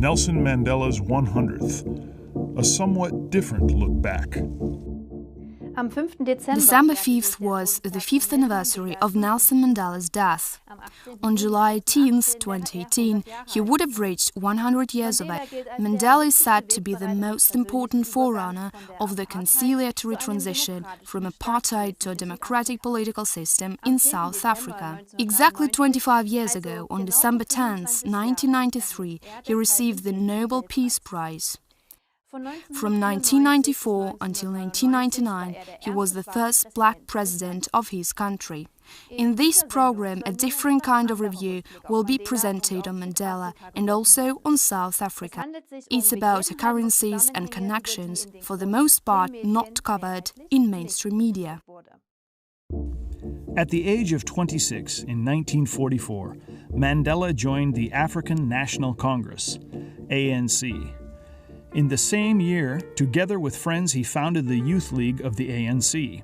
Nelson Mandela's 100th, a somewhat different look back. December 5th was the 5th anniversary of Nelson Mandela's death. On July 18, 2018, he would have reached 100 years of age. Mandela is said to be the most important forerunner of the conciliatory transition from apartheid to a democratic political system in South Africa. Exactly 25 years ago, on December 10, 1993, he received the Nobel Peace Prize. From 1994 until 1999, he was the first black president of his country. In this program, a different kind of review will be presented on Mandela and also on South Africa. It's about occurrences and connections, for the most part not covered in mainstream media. At the age of 26 in 1944, Mandela joined the African National Congress, ANC. In the same year, together with friends, he founded the Youth League of the ANC.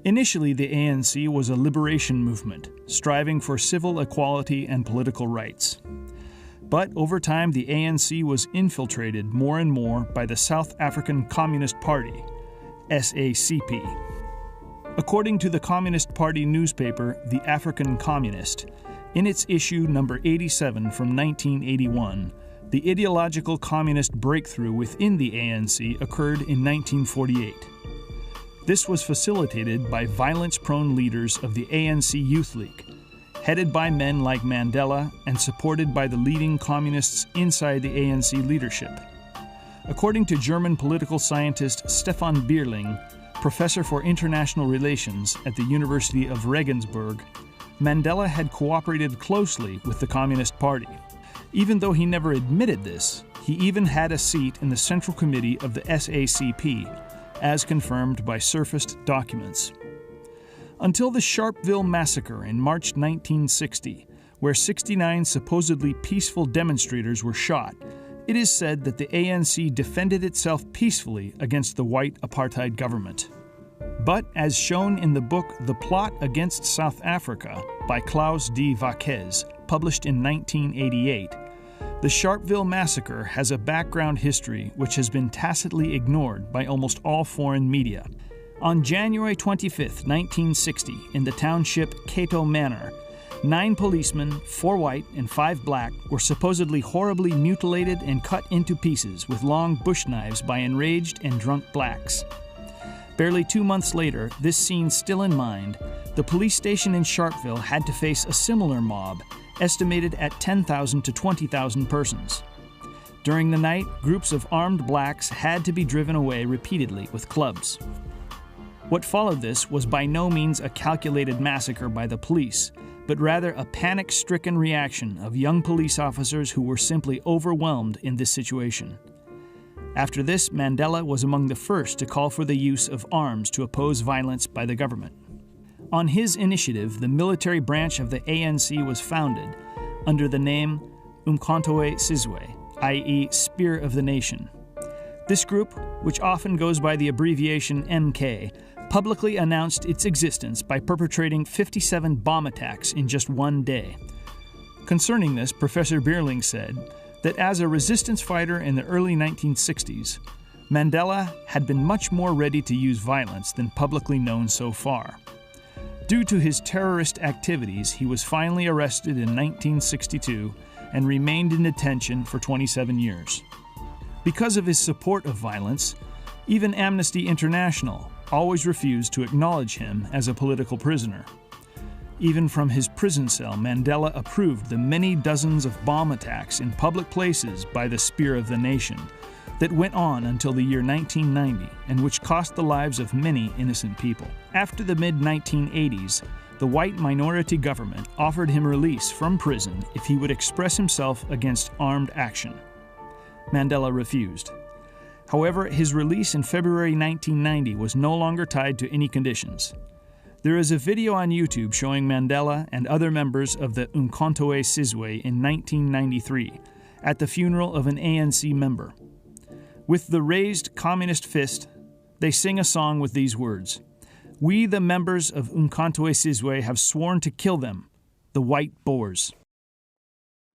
Initially, the ANC was a liberation movement, striving for civil equality and political rights. But over time, the ANC was infiltrated more and more by the South African Communist Party, SACP. According to the Communist Party newspaper, The African Communist, in its issue number 87 from 1981, the ideological communist breakthrough within the ANC occurred in 1948. This was facilitated by violence-prone leaders of the ANC Youth League, headed by men like Mandela and supported by the leading communists inside the ANC leadership. According to German political scientist Stefan Bierling, professor for international relations at the University of Regensburg, Mandela had cooperated closely with the Communist Party. Even though he never admitted this, he even had a seat in the Central Committee of the SACP, as confirmed by surfaced documents. Until the Sharpeville massacre in March 1960, where 69 supposedly peaceful demonstrators were shot, it is said that the ANC defended itself peacefully against the white apartheid government. But as shown in the book The Plot Against South Africa by Klaus D. Vaquez, published in 1988, the Sharpeville massacre has a background history which has been tacitly ignored by almost all foreign media. On January 25, 1960, in the township Cato Manor, 9 policemen, 4 white and 5 black, were supposedly horribly mutilated and cut into pieces with long bush knives by enraged and drunk blacks. Barely 2 months later, this scene still in mind, the police station in Sharpeville had to face a similar mob, estimated at 10,000 to 20,000 persons. During the night, groups of armed blacks had to be driven away repeatedly with clubs. What followed this was by no means a calculated massacre by the police, but rather a panic-stricken reaction of young police officers who were simply overwhelmed in this situation. After this, Mandela was among the first to call for the use of arms to oppose violence by the government. On his initiative, the military branch of the ANC was founded under the name Umkhonto we Sizwe, i.e. Spear of the Nation. This group, which often goes by the abbreviation MK, publicly announced its existence by perpetrating 57 bomb attacks in just one day. Concerning this, Professor Bierling said that as a resistance fighter in the early 1960s, Mandela had been much more ready to use violence than publicly known so far. Due to his terrorist activities, he was finally arrested in 1962 and remained in detention for 27 years. Because of his support of violence, even Amnesty International always refused to acknowledge him as a political prisoner. Even from his prison cell, Mandela approved the many dozens of bomb attacks in public places by the Spear of the Nation that went on until the year 1990 and which cost the lives of many innocent people. After the mid-1980s, the white minority government offered him release from prison if he would express himself against armed action. Mandela refused. However, his release in February 1990 was no longer tied to any conditions. There is a video on YouTube showing Mandela and other members of the Umkhonto we Sizwe in 1993 at the funeral of an ANC member. With the raised communist fist, they sing a song with these words: "We, the members of Umkhonto we Sizwe, have sworn to kill them, the white Boers."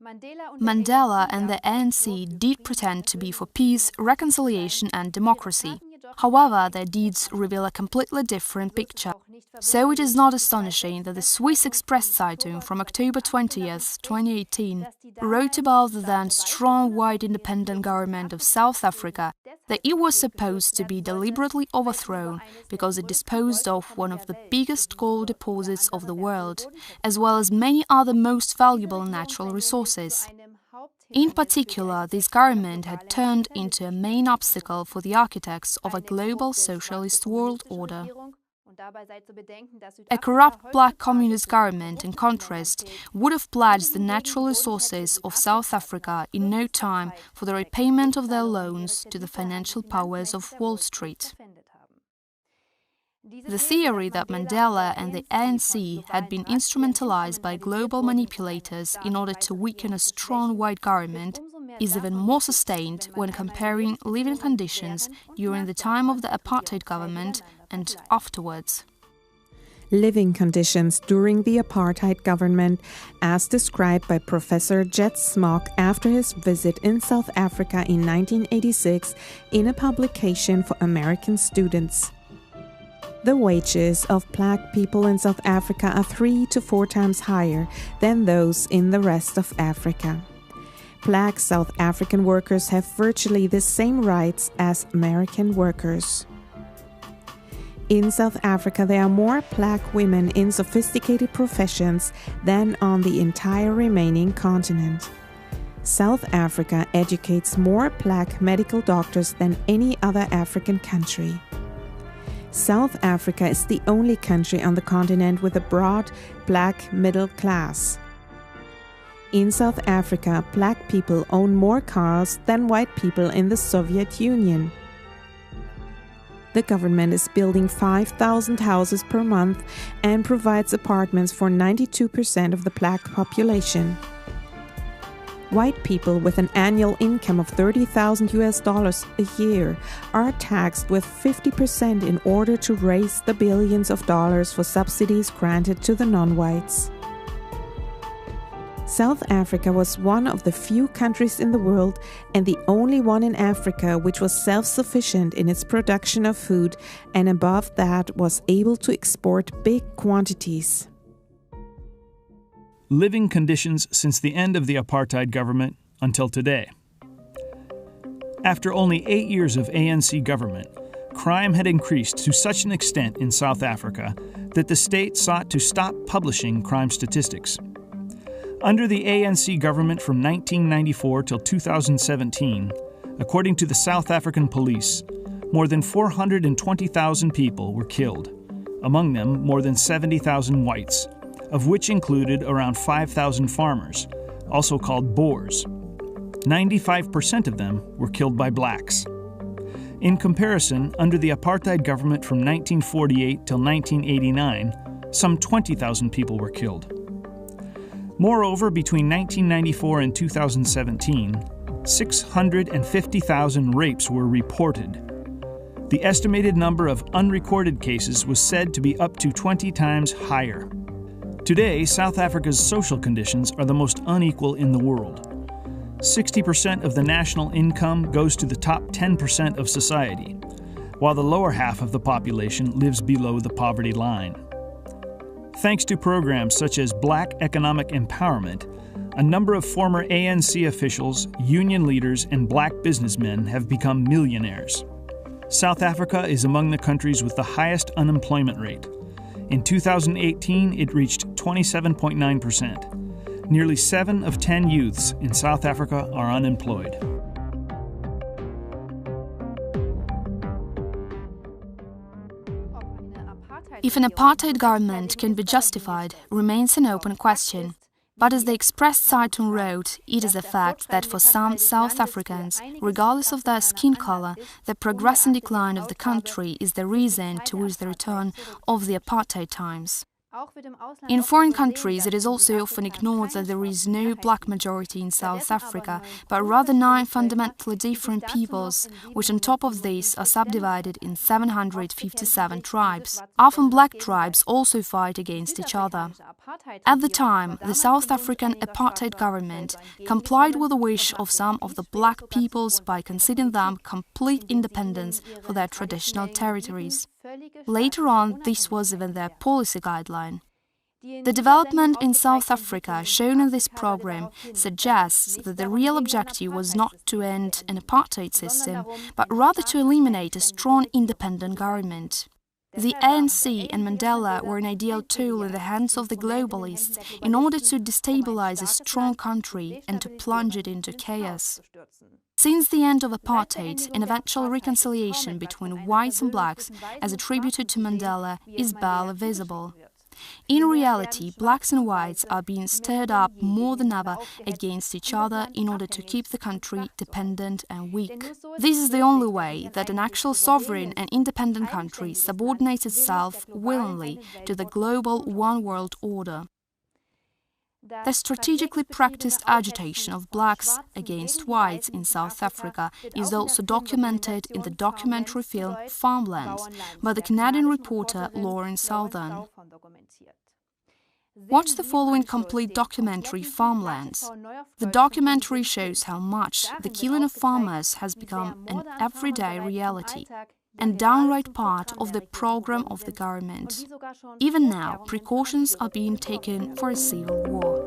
Mandela and the ANC did pretend to be for peace, reconciliation and democracy. However, their deeds reveal a completely different picture. So it is not astonishing that the Swiss Express Zeitung from October 20th, 2018, wrote about the then strong white independent government of South Africa that it was supposed to be deliberately overthrown because it disposed of one of the biggest gold deposits of the world, as well as many other most valuable natural resources. In particular, this government had turned into a main obstacle for the architects of a global socialist world order. A corrupt black communist government, in contrast, would have pledged the natural resources of South Africa in no time for the repayment of their loans to the financial powers of Wall Street. The theory that Mandela and the ANC had been instrumentalized by global manipulators in order to weaken a strong white government is even more sustained when comparing living conditions during the time of the apartheid government and afterwards. Living conditions during the apartheid government, as described by Professor Jet Smock after his visit in South Africa in 1986 in a publication for American students. The wages of black people in South Africa are 3 to 4 times higher than those in the rest of Africa. Black South African workers have virtually the same rights as American workers. In South Africa, there are more black women in sophisticated professions than on the entire remaining continent. South Africa educates more black medical doctors than any other African country. South Africa is the only country on the continent with a broad black middle class. In South Africa, black people own more cars than white people in the Soviet Union. The government is building 5,000 houses per month and provides apartments for 92% of the black population. White people with an annual income of $30,000 a year are taxed with 50% in order to raise the billions of dollars for subsidies granted to the non-whites. South Africa was one of the few countries in the world and the only one in Africa which was self-sufficient in its production of food and above that was able to export big quantities. Living conditions since the end of the apartheid government until today. After only 8 years of ANC government, crime had increased to such an extent in South Africa that the state sought to stop publishing crime statistics. Under the ANC government from 1994 till 2017, according to the South African police, more than 420,000 people were killed, among them more than 70,000 whites, of which included around 5,000 farmers, also called Boers. 95% of them were killed by blacks. In comparison, under the apartheid government from 1948 till 1989, some 20,000 people were killed. Moreover, between 1994 and 2017, 650,000 rapes were reported. The estimated number of unrecorded cases was said to be up to 20 times higher. Today, South Africa's social conditions are the most unequal in the world. 60% of the national income goes to the top 10% of society, while the lower half of the population lives below the poverty line. Thanks to programs such as Black Economic Empowerment, a number of former ANC officials, union leaders, and black businessmen have become millionaires. South Africa is among the countries with the highest unemployment rate. In 2018, it reached 27.9%. Nearly 7 of 10 youths in South Africa are unemployed. If an apartheid government can be justified remains an open question. But as the Express Zeitung wrote, it is a fact that for some South Africans, regardless of their skin color, the progressive decline of the country is the reason towards the return of the apartheid times. In foreign countries, it is also often ignored that there is no black majority in South Africa, but rather 9 fundamentally different peoples, which on top of this are subdivided in 757 tribes. Often black tribes also fight against each other. At the time, the South African apartheid government complied with the wish of some of the black peoples by conceding them complete independence for their traditional territories. Later on, this was even their policy guideline. The development in South Africa shown in this program suggests that the real objective was not to end an apartheid system, but rather to eliminate a strong independent government. The ANC and Mandela were an ideal tool in the hands of the globalists in order to destabilize a strong country and to plunge it into chaos. Since the end of apartheid, an eventual reconciliation between whites and blacks, as attributed to Mandela, is barely visible. In reality, blacks and whites are being stirred up more than ever against each other in order to keep the country dependent and weak. This is the only way that an actual sovereign and independent country subordinates itself willingly to the global one-world order. The strategically practiced agitation of blacks against whites in South Africa is also documented in the documentary film Farmlands by the Canadian reporter Lauren Southern. Watch the following complete documentary, Farmlands. The documentary shows how much the killing of farmers has become an everyday reality and downright part of the program of the government. Even now, precautions are being taken for a civil war.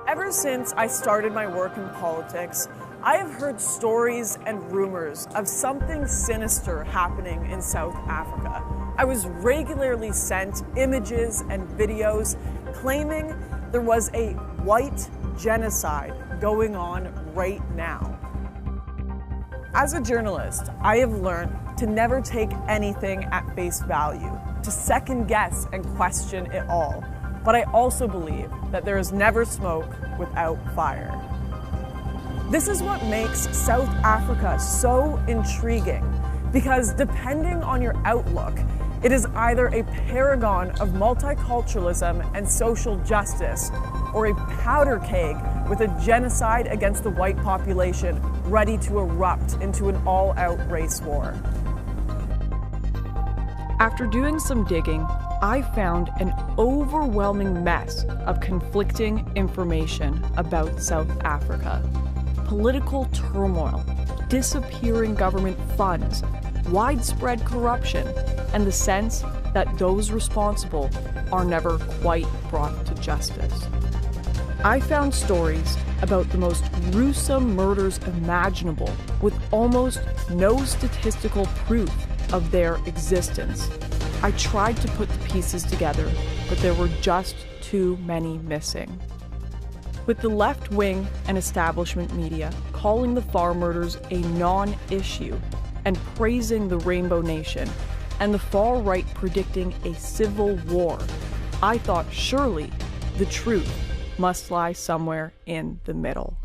Ever since I started my work in politics, I have heard stories and rumors of something sinister happening in South Africa. I was regularly sent images and videos claiming there was a white genocide going on right now. As a journalist, I have learned to never take anything at face value, to second guess and question it all. But I also believe that there is never smoke without fire. This is what makes South Africa so intriguing, because depending on your outlook, it is either a paragon of multiculturalism and social justice, or a powder keg with a genocide against the white population ready to erupt into an all-out race war. After doing some digging, I found an overwhelming mess of conflicting information about South Africa. Political turmoil, disappearing government funds, widespread corruption, and the sense that those responsible are never quite brought to justice. I found stories about the most gruesome murders imaginable with almost no statistical proof of their existence. I tried to put the pieces together, but there were just too many missing. With the left wing and establishment media calling the farm murders a non-issue and praising the Rainbow Nation, and the far right predicting a civil war, I thought surely the truth must lie somewhere in the middle.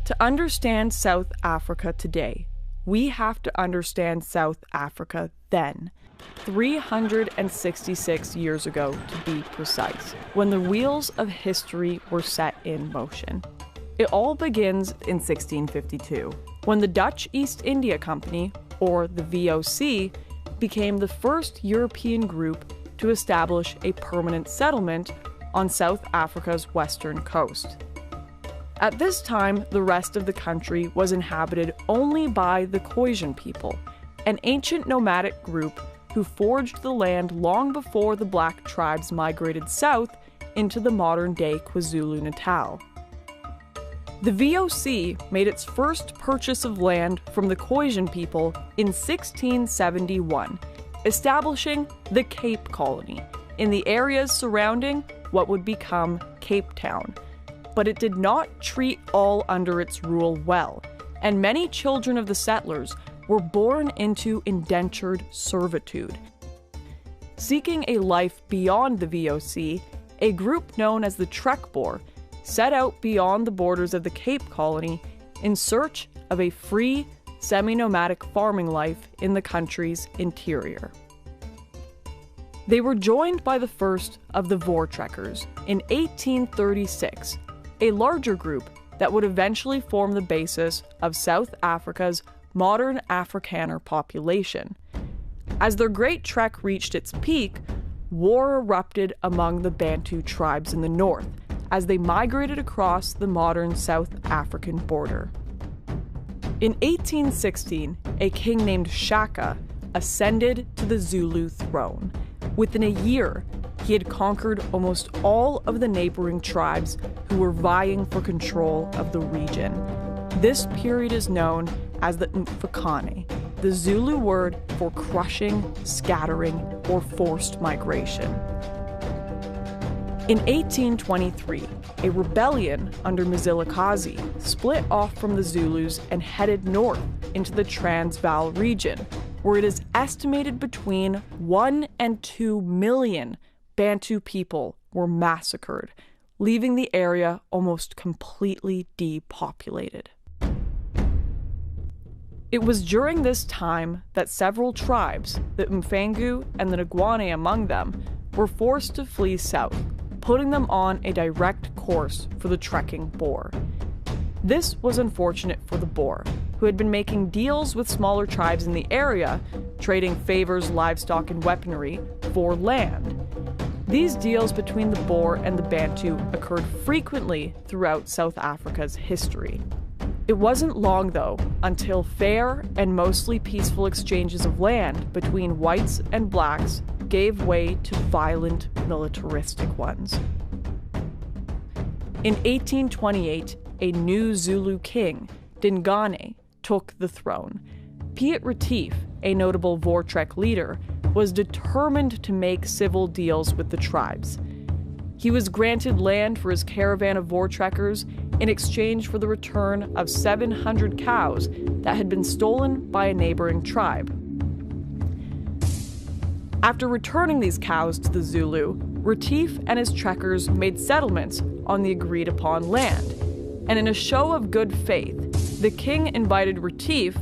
To understand South Africa today, we have to understand South Africa then, 366 years ago to be precise, when the wheels of history were set in motion. It all begins in 1652, when the Dutch East India Company, or the VOC, became the first European group to establish a permanent settlement on South Africa's western coast. At this time, the rest of the country was inhabited only by the Khoisan people, an ancient nomadic group who foraged the land long before the black tribes migrated south into the modern-day KwaZulu-Natal. The VOC made its first purchase of land from the Khoisan people in 1671, establishing the Cape Colony in the areas surrounding what would become Cape Town. But it did not treat all under its rule well, and many children of the settlers were born into indentured servitude. Seeking a life beyond the VOC, a group known as the Trekboer set out beyond the borders of the Cape Colony in search of a free, semi-nomadic farming life in the country's interior. They were joined by the first of the Voortrekkers in 1836, a larger group that would eventually form the basis of South Africa's modern Afrikaner population. As their great trek reached its peak, war erupted among the Bantu tribes in the north as they migrated across the modern South African border. In 1816, a king named Shaka ascended to the Zulu throne. Within a year, he had conquered almost all of the neighboring tribes who were vying for control of the region. This period is known as the Mfukane, the Zulu word for crushing, scattering, or forced migration. In 1823, a rebellion under Mzilikazi split off from the Zulus and headed north into the Transvaal region, where it is estimated between 1 and 2 million Bantu people were massacred, leaving the area almost completely depopulated. It was during this time that several tribes, the Mfengu and the Ngwane among them, were forced to flee south, putting them on a direct course for the trekking Boer. This was unfortunate for the Boer, who had been making deals with smaller tribes in the area, trading favors, livestock, and weaponry for land. These deals between the Boer and the Bantu occurred frequently throughout South Africa's history. It wasn't long, though, until fair and mostly peaceful exchanges of land between whites and blacks gave way to violent, militaristic ones. In 1828, a new Zulu king, Dingane, took the throne. Piet Retief, a notable Voortrek leader, was determined to make civil deals with the tribes. He was granted land for his caravan of Voortrekkers in exchange for the return of 700 cows that had been stolen by a neighboring tribe. After returning these cows to the Zulu, Retief and his trekkers made settlements on the agreed-upon land, and in a show of good faith, the king invited Retief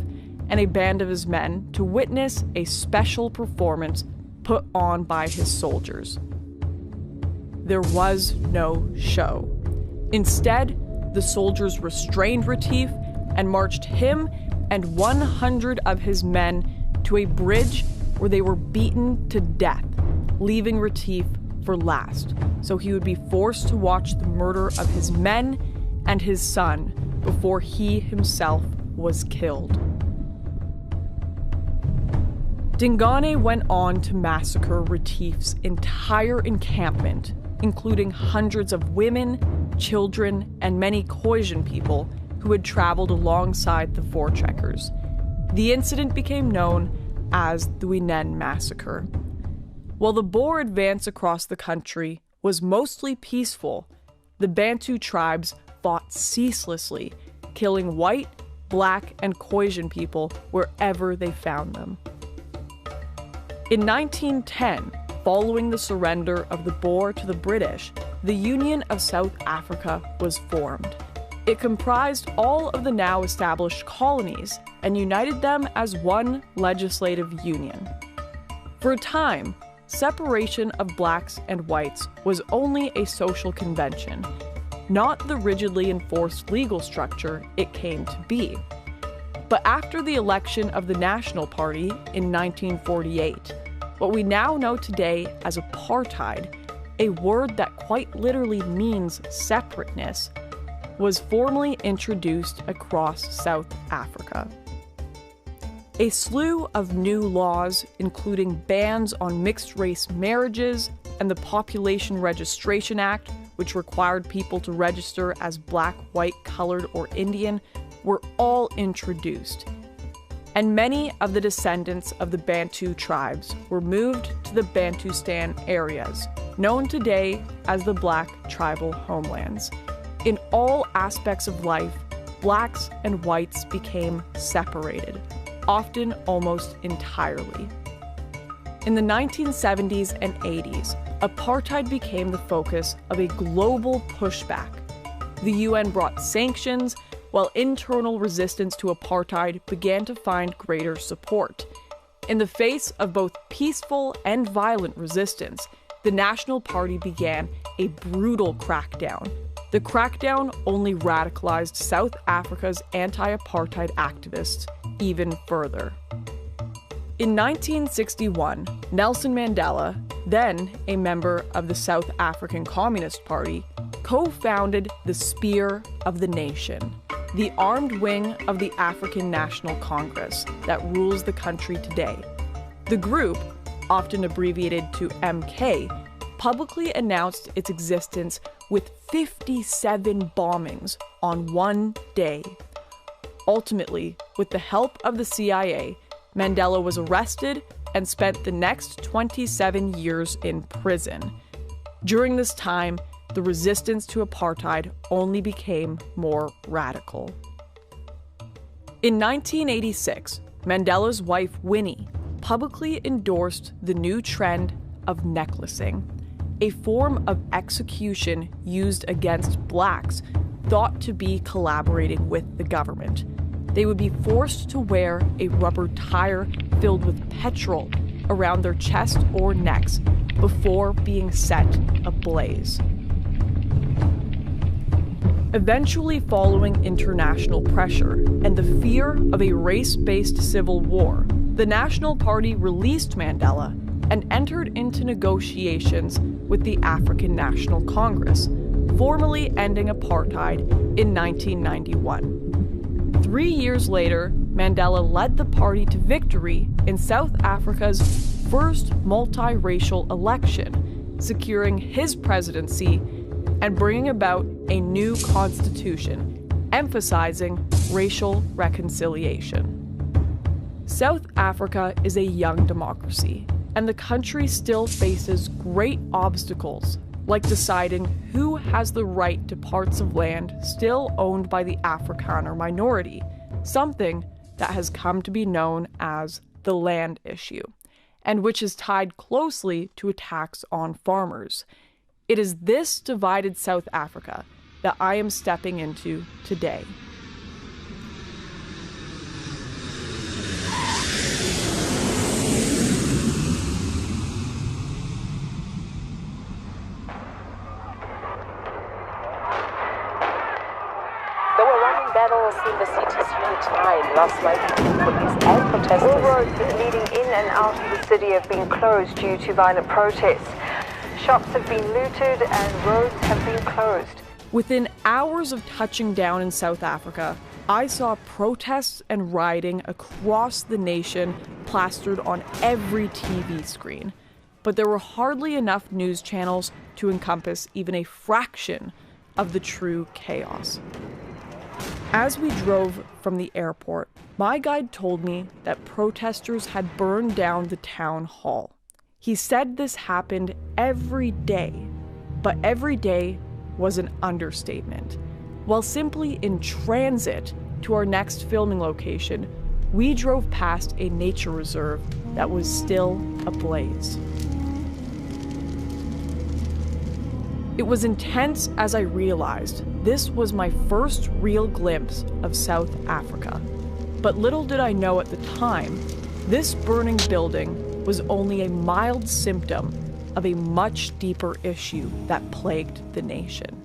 and a band of his men to witness a special performance put on by his soldiers. There was no show. Instead, the soldiers restrained Retief and marched him and 100 of his men to a bridge where they were beaten to death, leaving Retief for last, so he would be forced to watch the murder of his men and his son before he himself was killed. Dingane went on to massacre Retief's entire encampment, including hundreds of women, children, and many Khoisan people who had traveled alongside the Voortrekkers. The incident became known as the Wenen Massacre. While the Boer advance across the country was mostly peaceful, the Bantu tribes fought ceaselessly, killing white, black, and Khoisan people wherever they found them. In 1910, following the surrender of the Boer to the British, the Union of South Africa was formed. It comprised all of the now established colonies and united them as one legislative union. For a time, separation of blacks and whites was only a social convention, not the rigidly enforced legal structure it came to be. But after the election of the National Party in 1948, what we now know today as apartheid, a word that quite literally means separateness, was formally introduced across South Africa. A slew of new laws, including bans on mixed-race marriages and the Population Registration Act, which required people to register as black, white, colored, or Indian, were all introduced. And many of the descendants of the Bantu tribes were moved to the Bantustan areas, known today as the Black Tribal Homelands. In all aspects of life, blacks and whites became separated, often almost entirely. In the 1970s and 80s, apartheid became the focus of a global pushback. The UN brought sanctions, while internal resistance to apartheid began to find greater support. In the face of both peaceful and violent resistance, the National Party began a brutal crackdown. The crackdown only radicalized South Africa's anti-apartheid activists even further. In 1961, Nelson Mandela, then a member of the South African Communist Party, co-founded the Spear of the Nation, the armed wing of the African National Congress that rules the country today. The group, often abbreviated to MK, publicly announced its existence with 57 bombings on one day. Ultimately, with the help of the CIA, Mandela was arrested and spent the next 27 years in prison. During this time, the resistance to apartheid only became more radical. In 1986, Mandela's wife Winnie publicly endorsed the new trend of necklacing, a form of execution used against blacks thought to be collaborating with the government. They would be forced to wear a rubber tire filled with petrol around their chest or necks before being set ablaze. Eventually, following international pressure and the fear of a race-based civil war, the National Party released Mandela and entered into negotiations with the African National Congress, formally ending apartheid in 1991. 3 years later, Mandela led the party to victory in South Africa's first multiracial election, securing his presidency and bringing about a new constitution, emphasizing racial reconciliation. South Africa is a young democracy, and the country still faces great obstacles, like deciding who has the right to parts of land still owned by the Afrikaner minority, something that has come to be known as the land issue, and which is tied closely to attacks on farmers. It is this divided South Africa that I am stepping into today. Battles in the city's Unit 9 last night between police and protesters. All roads leading in and out of the city have been closed due to violent protests. Shops have been looted and roads have been closed. Within hours of touching down in South Africa, I saw protests and rioting across the nation plastered on every TV screen. But there were hardly enough news channels to encompass even a fraction of the true chaos. As we drove from the airport, my guide told me that protesters had burned down the town hall. He said this happened every day, but every day was an understatement. While simply in transit to our next filming location, we drove past a nature reserve that was still ablaze. It was intense as I realized this was my first real glimpse of South Africa. But little did I know at the time, this burning building was only a mild symptom of a much deeper issue that plagued the nation.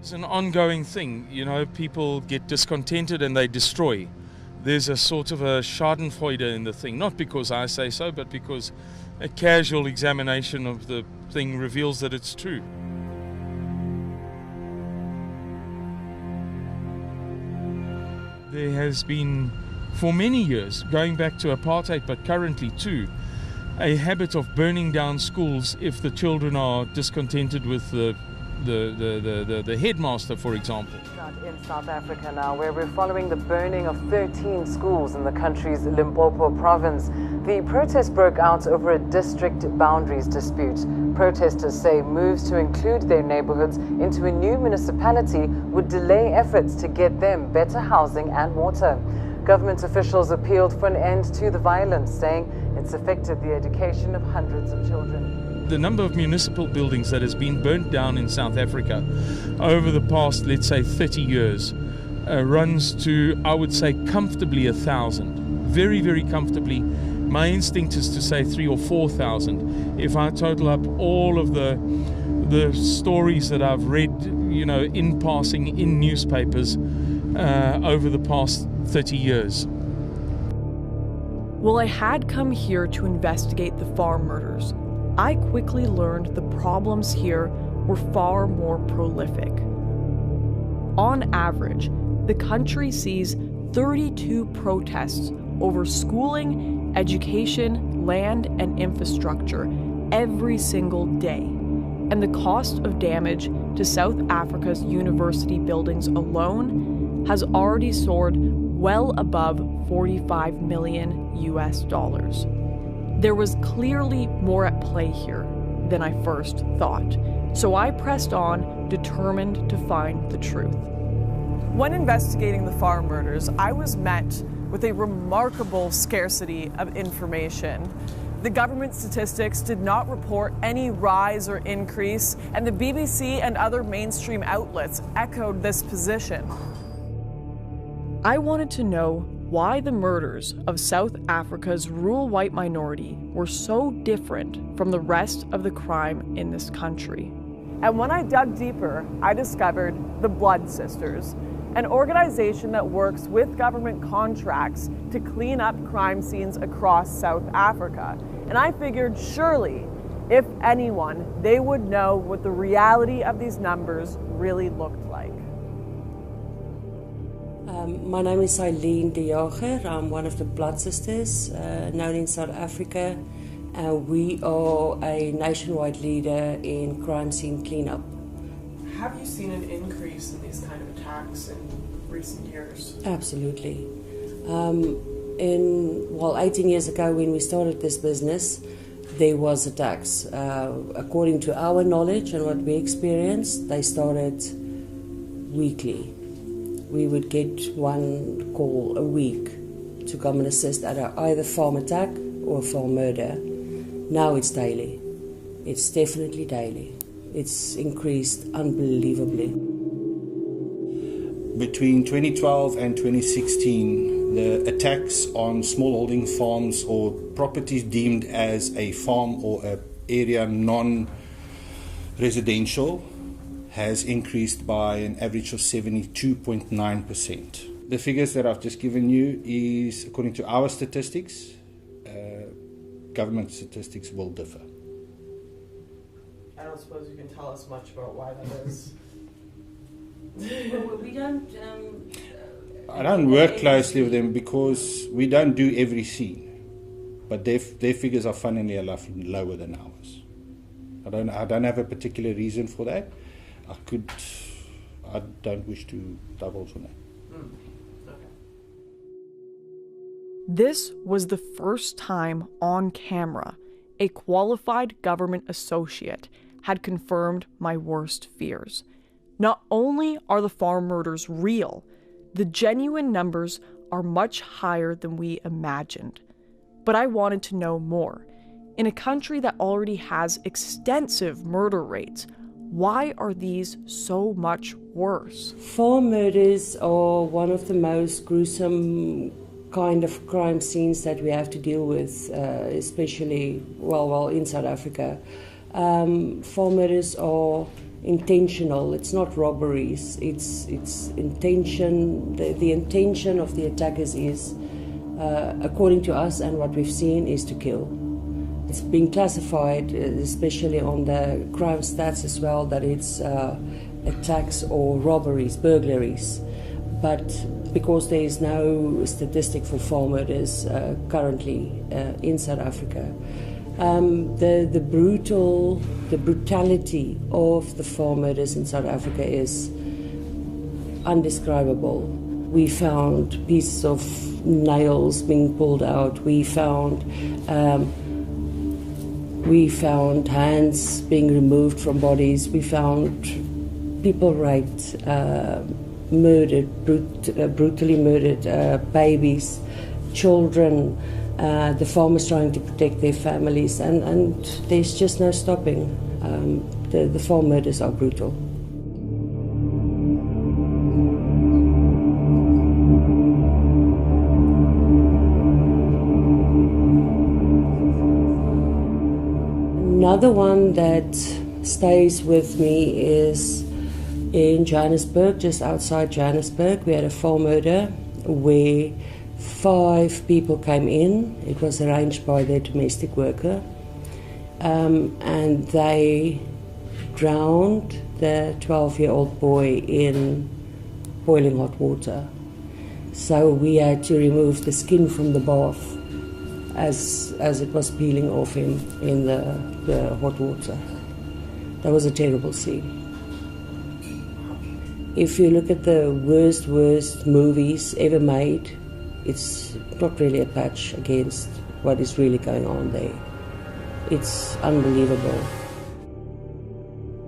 It's an ongoing thing, you know, people get discontented and they destroy. There's a sort of a schadenfreude in the thing, not because I say so, but because a casual examination of the thing reveals that it's true. There has been, for many years, going back to apartheid, but currently too, a habit of burning down schools if the children are discontented with the headmaster, for example. In South Africa now, where we're following the burning of 13 schools in the country's Limpopo province. The protest broke out over a district boundaries dispute. Protesters say moves to include their neighborhoods into a new municipality would delay efforts to get them better housing and water. Government officials appealed for an end to the violence, saying it's affected the education of hundreds of children. The number of municipal buildings that has been burnt down in South Africa over the past, let's say, 30 years runs to, I would say, comfortably 1,000. Very, very comfortably. My instinct is to say 3,000 or 4,000. If I total up all of the stories that I've read, you know, in passing in newspapers over the past 30 years. Well, I had come here to investigate the farm murders. I quickly learned the problems here were far more prolific. On average, the country sees 32 protests over schooling, education, land, and infrastructure every single day. And the cost of damage to South Africa's university buildings alone has already soared well above $45 million US. There was clearly more at play here than I first thought, so I pressed on, determined to find the truth. When investigating the farm murders, I was met with a remarkable scarcity of information. The government statistics did not report any rise or increase, and the BBC and other mainstream outlets echoed this position. I wanted to know why the murders of South Africa's rural white minority were so different from the rest of the crime in this country. And when I dug deeper, I discovered the Blood Sisters, an organization that works with government contracts to clean up crime scenes across South Africa. And I figured surely, if anyone, they would know what the reality of these numbers really looked like. My name is Eileen de Jager. I'm one of the Blood Sisters, known in South Africa. We are a nationwide leader in crime scene cleanup. Have you seen an increase in these kind of attacks in recent years? Absolutely. 18 years ago when we started this business, there was attacks. According to our knowledge and what we experienced, they started weekly. We would get one call a week to come and assist at either farm attack or farm murder. Now it's daily. It's definitely daily. It's increased unbelievably. Between 2012 and 2016, the attacks on smallholding farms or properties deemed as a farm or an area non-residential has increased by an average of 72.9%. The figures that I've just given you is according to our statistics. Government statistics will differ. I don't suppose you can tell us much about why that is. Well, we don't. I don't work closely with them because we don't do every scene, but their figures are funnily enough lower than ours. I don't have a particular reason for that. I don't wish to divulge on that. Okay. This was the first time on camera a qualified government associate had confirmed my worst fears. Not only are the farm murders real, the genuine numbers are much higher than we imagined. But I wanted to know more. In a country that already has extensive murder rates, why are these so much worse? Farm murders are one of the most gruesome kind of crime scenes that we have to deal with, especially, in South Africa. Farm murders are intentional. It's not robberies. It's intention. The intention of the attackers is, according to us and what we've seen, is to kill. It's been classified, especially on the crime stats as well, that it's attacks or robberies, burglaries. But because there is no statistic for farm murders currently in South Africa, the brutality of the farm murders in South Africa is undescribable. We found pieces of nails being pulled out. We found hands being removed from bodies. We found people raped, murdered, brutally murdered, babies, children, the farmers trying to protect their families, and there's just no stopping. The farm murders are brutal. Another one that stays with me is in Johannesburg, just outside Johannesburg. We had a farm murder where 5 people came in. It was arranged by their domestic worker, and they drowned the 12-year-old boy in boiling hot water. So we had to remove the skin from the bath as it was peeling off him in the hot water. That was a terrible scene. If you look at the worst movies ever made, it's not really a patch against what is really going on there. It's unbelievable.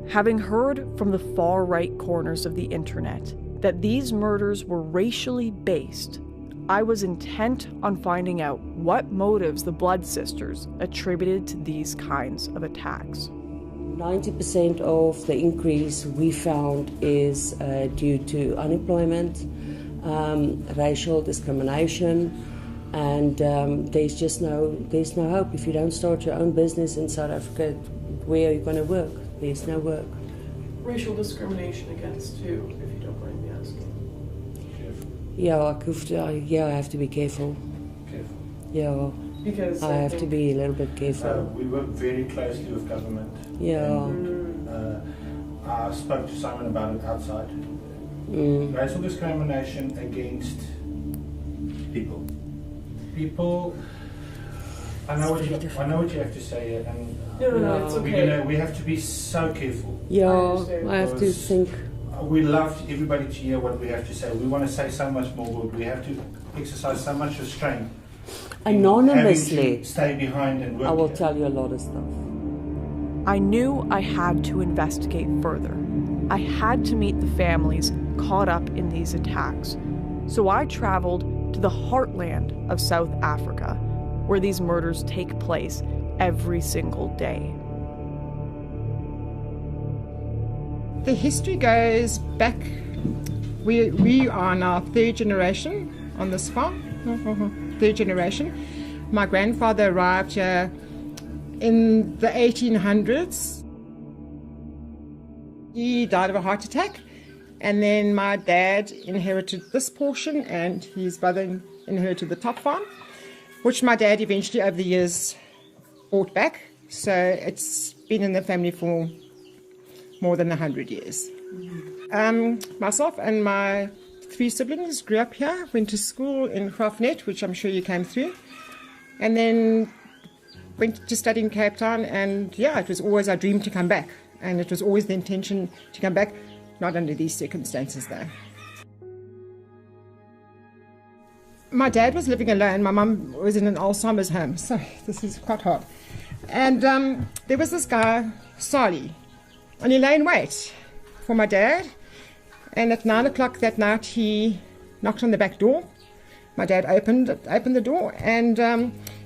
Having heard from the far right corners of the internet that these murders were racially based, I was intent on finding out what motives the Blood Sisters attributed to these kinds of attacks. 90% of the increase we found is due to unemployment, racial discrimination, and there's no hope. If you don't start your own business in South Africa, where are you going to work? There's no work. Racial discrimination against who, if you don't mind me asking? Yeah, I have to be careful. Careful. Yeah. Because I have to be a little bit careful. We work very closely with government. Yeah. And, I spoke to Simon about it outside. Racial discrimination against people. I know what you have to say, and no, it's okay. We have to be so careful. Yeah, I have to think. We love everybody to hear what we have to say. We want to say so much more, but we have to exercise so much restraint. Anonymously, stay behind and work. I will tell you a lot of stuff. I knew I had to investigate further. I had to meet the families caught up in these attacks. So I traveled to the heartland of South Africa, where these murders take place every single day. The history goes back. We are now 3rd generation on this farm. 3rd generation. My grandfather arrived here in the 1800s. He died of a heart attack, and then my dad inherited this portion, and his brother inherited the top farm, which my dad eventually over the years bought back. So it's been in the family for more than 100 years. Myself and my 3 siblings grew up here, went to school in Graafnet, which I'm sure you came through, and then went to study in Cape Town, and yeah, it was always our dream to come back, and it was always the intention to come back, not under these circumstances though. My dad was living alone, my mum was in an Alzheimer's home, so this is quite hard. And there was this guy, Sali, and he lay in wait for my dad, and at 9 o'clock that night he knocked on the back door. My dad opened the door, and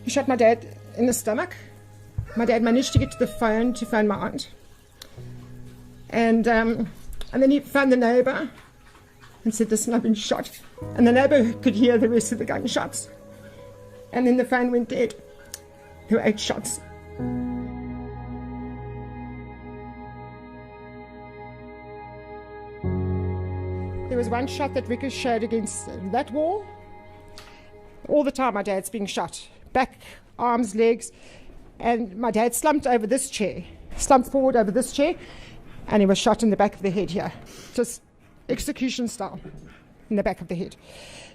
he shot my dad in the stomach. My dad managed to get to the phone to phone my aunt, and then he phoned the neighbour and said, "Listen, I've been shot." And the neighbour could hear the rest of the gunshots, and then the phone went dead. There were 8 shots. There was one shot that ricocheted against that wall. All the time my dad's being shot. Back, arms, legs. And my dad slumped forward over this chair, and he was shot in the back of the head here. Just execution style in the back of the head.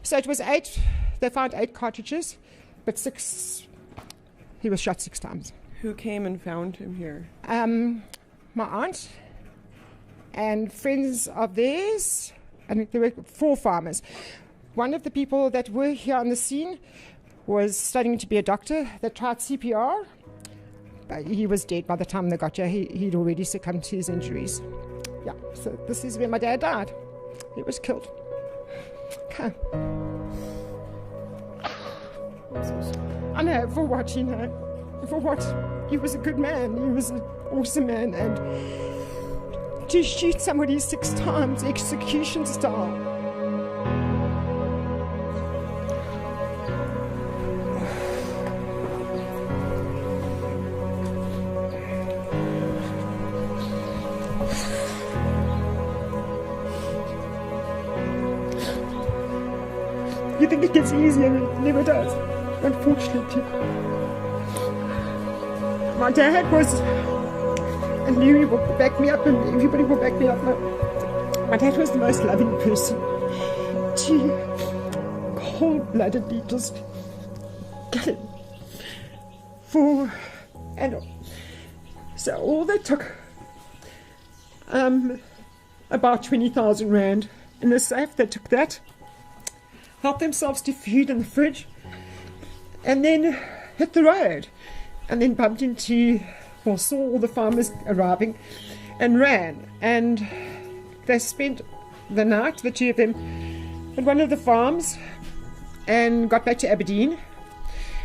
So it was 8, they found 8 cartridges, but 6, he was shot 6 times. Who came and found him here? My aunt and friends of theirs, and there were 4 farmers. One of the people that were here on the scene was studying to be a doctor. They tried CPR, but he was dead by the time they got here. He'd already succumbed to his injuries. Yeah, so this is where my dad died. He was killed. Okay. I know, for what, you know. For what? He was a good man. He was an awesome man. And to shoot somebody 6 times, execution style. You think it gets easier, and it never does, unfortunately. My dad was, and Louis will back me up, and everybody will back me up. My dad was the most loving person. Cold-bloodedly just gutted for, and so all they took, about 20,000 rand in the safe. They took that, helped themselves to food in the fridge, and then hit the road, and then bumped into, or saw all the farmers arriving, and ran. And they spent the night, the 2 of them, at one of the farms, and got back to Aberdeen.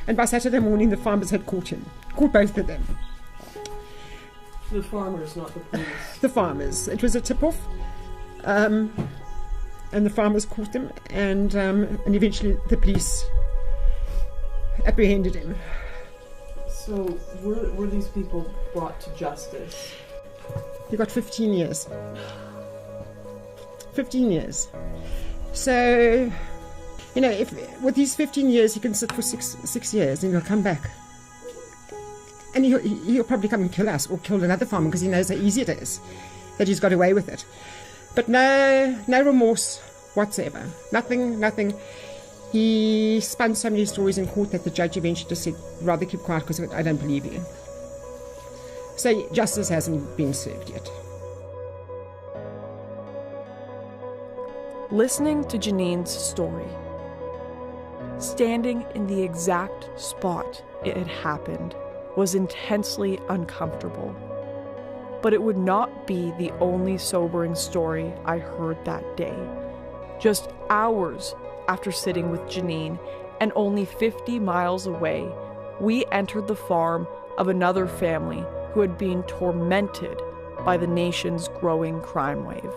And by Saturday morning, the farmers had caught both of them. The farmers, not the police. The farmers. It was a tip-off. And the farmers caught them, and eventually the police apprehended him. So were these people brought to justice? He got 15 years. 15 years. So, you know, if with these 15 years, he can sit for six years, and he'll come back. And he'll probably come and kill us, or kill another farmer, because he knows how easy it is, that he's got away with it. But no remorse whatsoever. Nothing. He spun so many stories in court that the judge eventually just said, rather keep quiet because I don't believe you. So justice hasn't been served yet. Listening to Janine's story, standing in the exact spot it had happened, was intensely uncomfortable. But it would not be the only sobering story I heard that day. Just hours after sitting with Janine, and only 50 miles away, we entered the farm of another family who had been tormented by the nation's growing crime wave.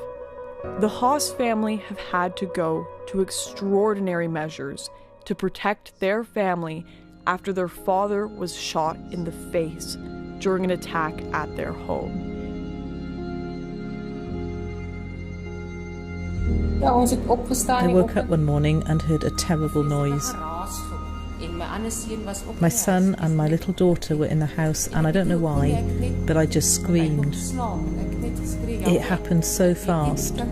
The Haas family have had to go to extraordinary measures to protect their family after their father was shot in the face during an attack at their home. I woke up one morning and heard a terrible noise. My son and my little daughter were in the house, and I don't know why, but I just screamed. It happened so fast.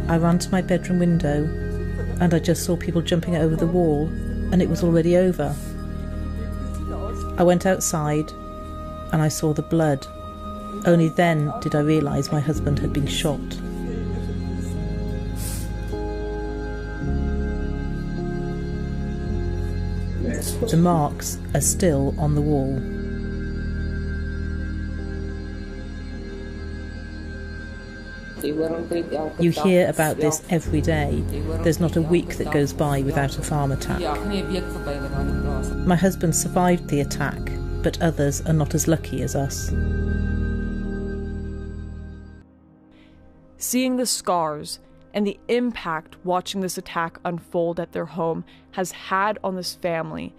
I ran to my bedroom window, and I just saw people jumping over the wall, and it was already over. I went outside, and I saw the blood. Only then did I realise my husband had been shot. The marks are still on the wall. You hear about this every day. There's not a week that goes by without a farm attack. My husband survived the attack, but others are not as lucky as us. Seeing the scars and the impact watching this attack unfold at their home has had on this family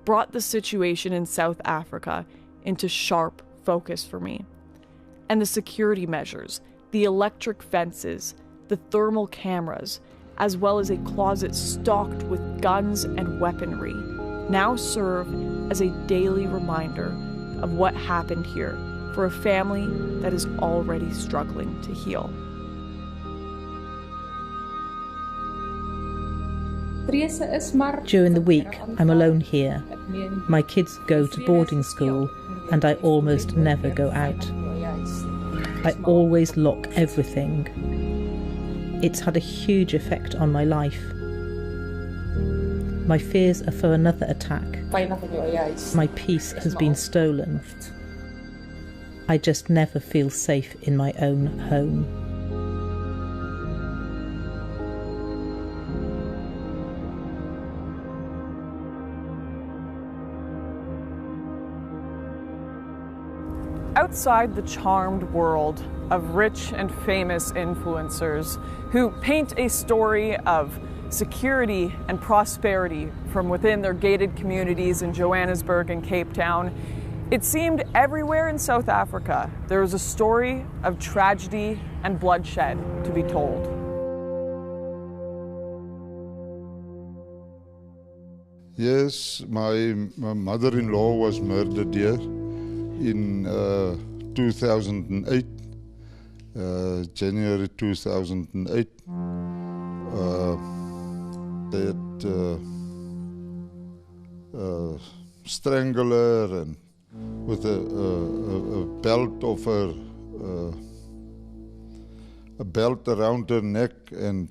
brought the situation in South Africa into sharp focus for me. And the security measures, the electric fences, the thermal cameras, as well as a closet stocked with guns and weaponry, now serve as a daily reminder of what happened here for a family that is already struggling to heal. During the week, I'm alone here. My kids go to boarding school, and I almost never go out. I always lock everything. It's had a huge effect on my life. My fears are for another attack. My peace has been stolen. I just never feel safe in my own home. Outside the charmed world of rich and famous influencers who paint a story of security and prosperity from within their gated communities in Johannesburg and Cape Town, it seemed everywhere in South Africa there was a story of tragedy and bloodshed to be told. Yes, my mother-in-law was murdered here in 2008, January 2008. They had strangled her and with a belt of her, a belt around her neck, and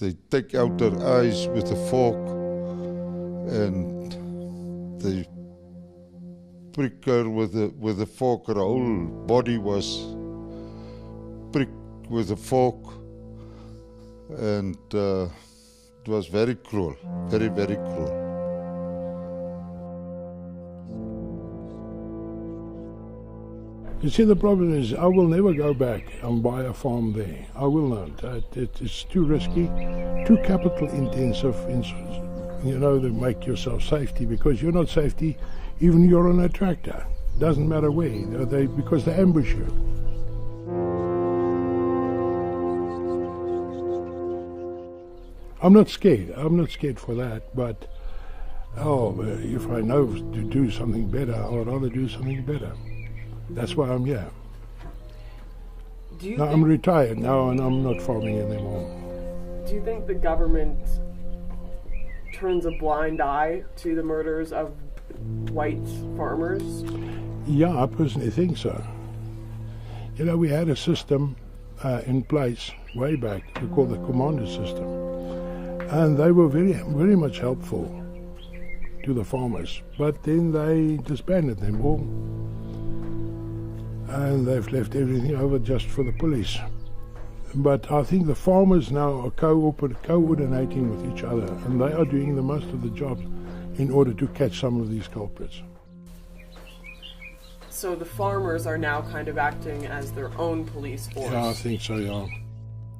they take out her eyes with a fork, and they prick her with a fork. Her whole body was pricked with a fork, and it was very cruel, very, very cruel. You see, the problem is I will never go back and buy a farm there. I will not. It's too risky, too capital intensive, you know, to make yourself safety, because you're not safety even you're on a tractor. Doesn't matter where, because they ambush you. I'm not scared. I'm not scared for that, but if I know to do something better, I would rather do something better. That's why I'm here. Now, I'm retired now and I'm not farming anymore. Do you think the government turns a blind eye to the murders of white farmers? Yeah, I personally think so. You know, we had a system in place way back, we call the commando system, and they were very, very much helpful to the farmers, but then they disbanded them all, and they've left everything over just for the police. But I think the farmers now are coordinating with each other, and they are doing the most of the jobs in order to catch some of these culprits. So the farmers are now kind of acting as their own police force. Yeah, I think so, yeah.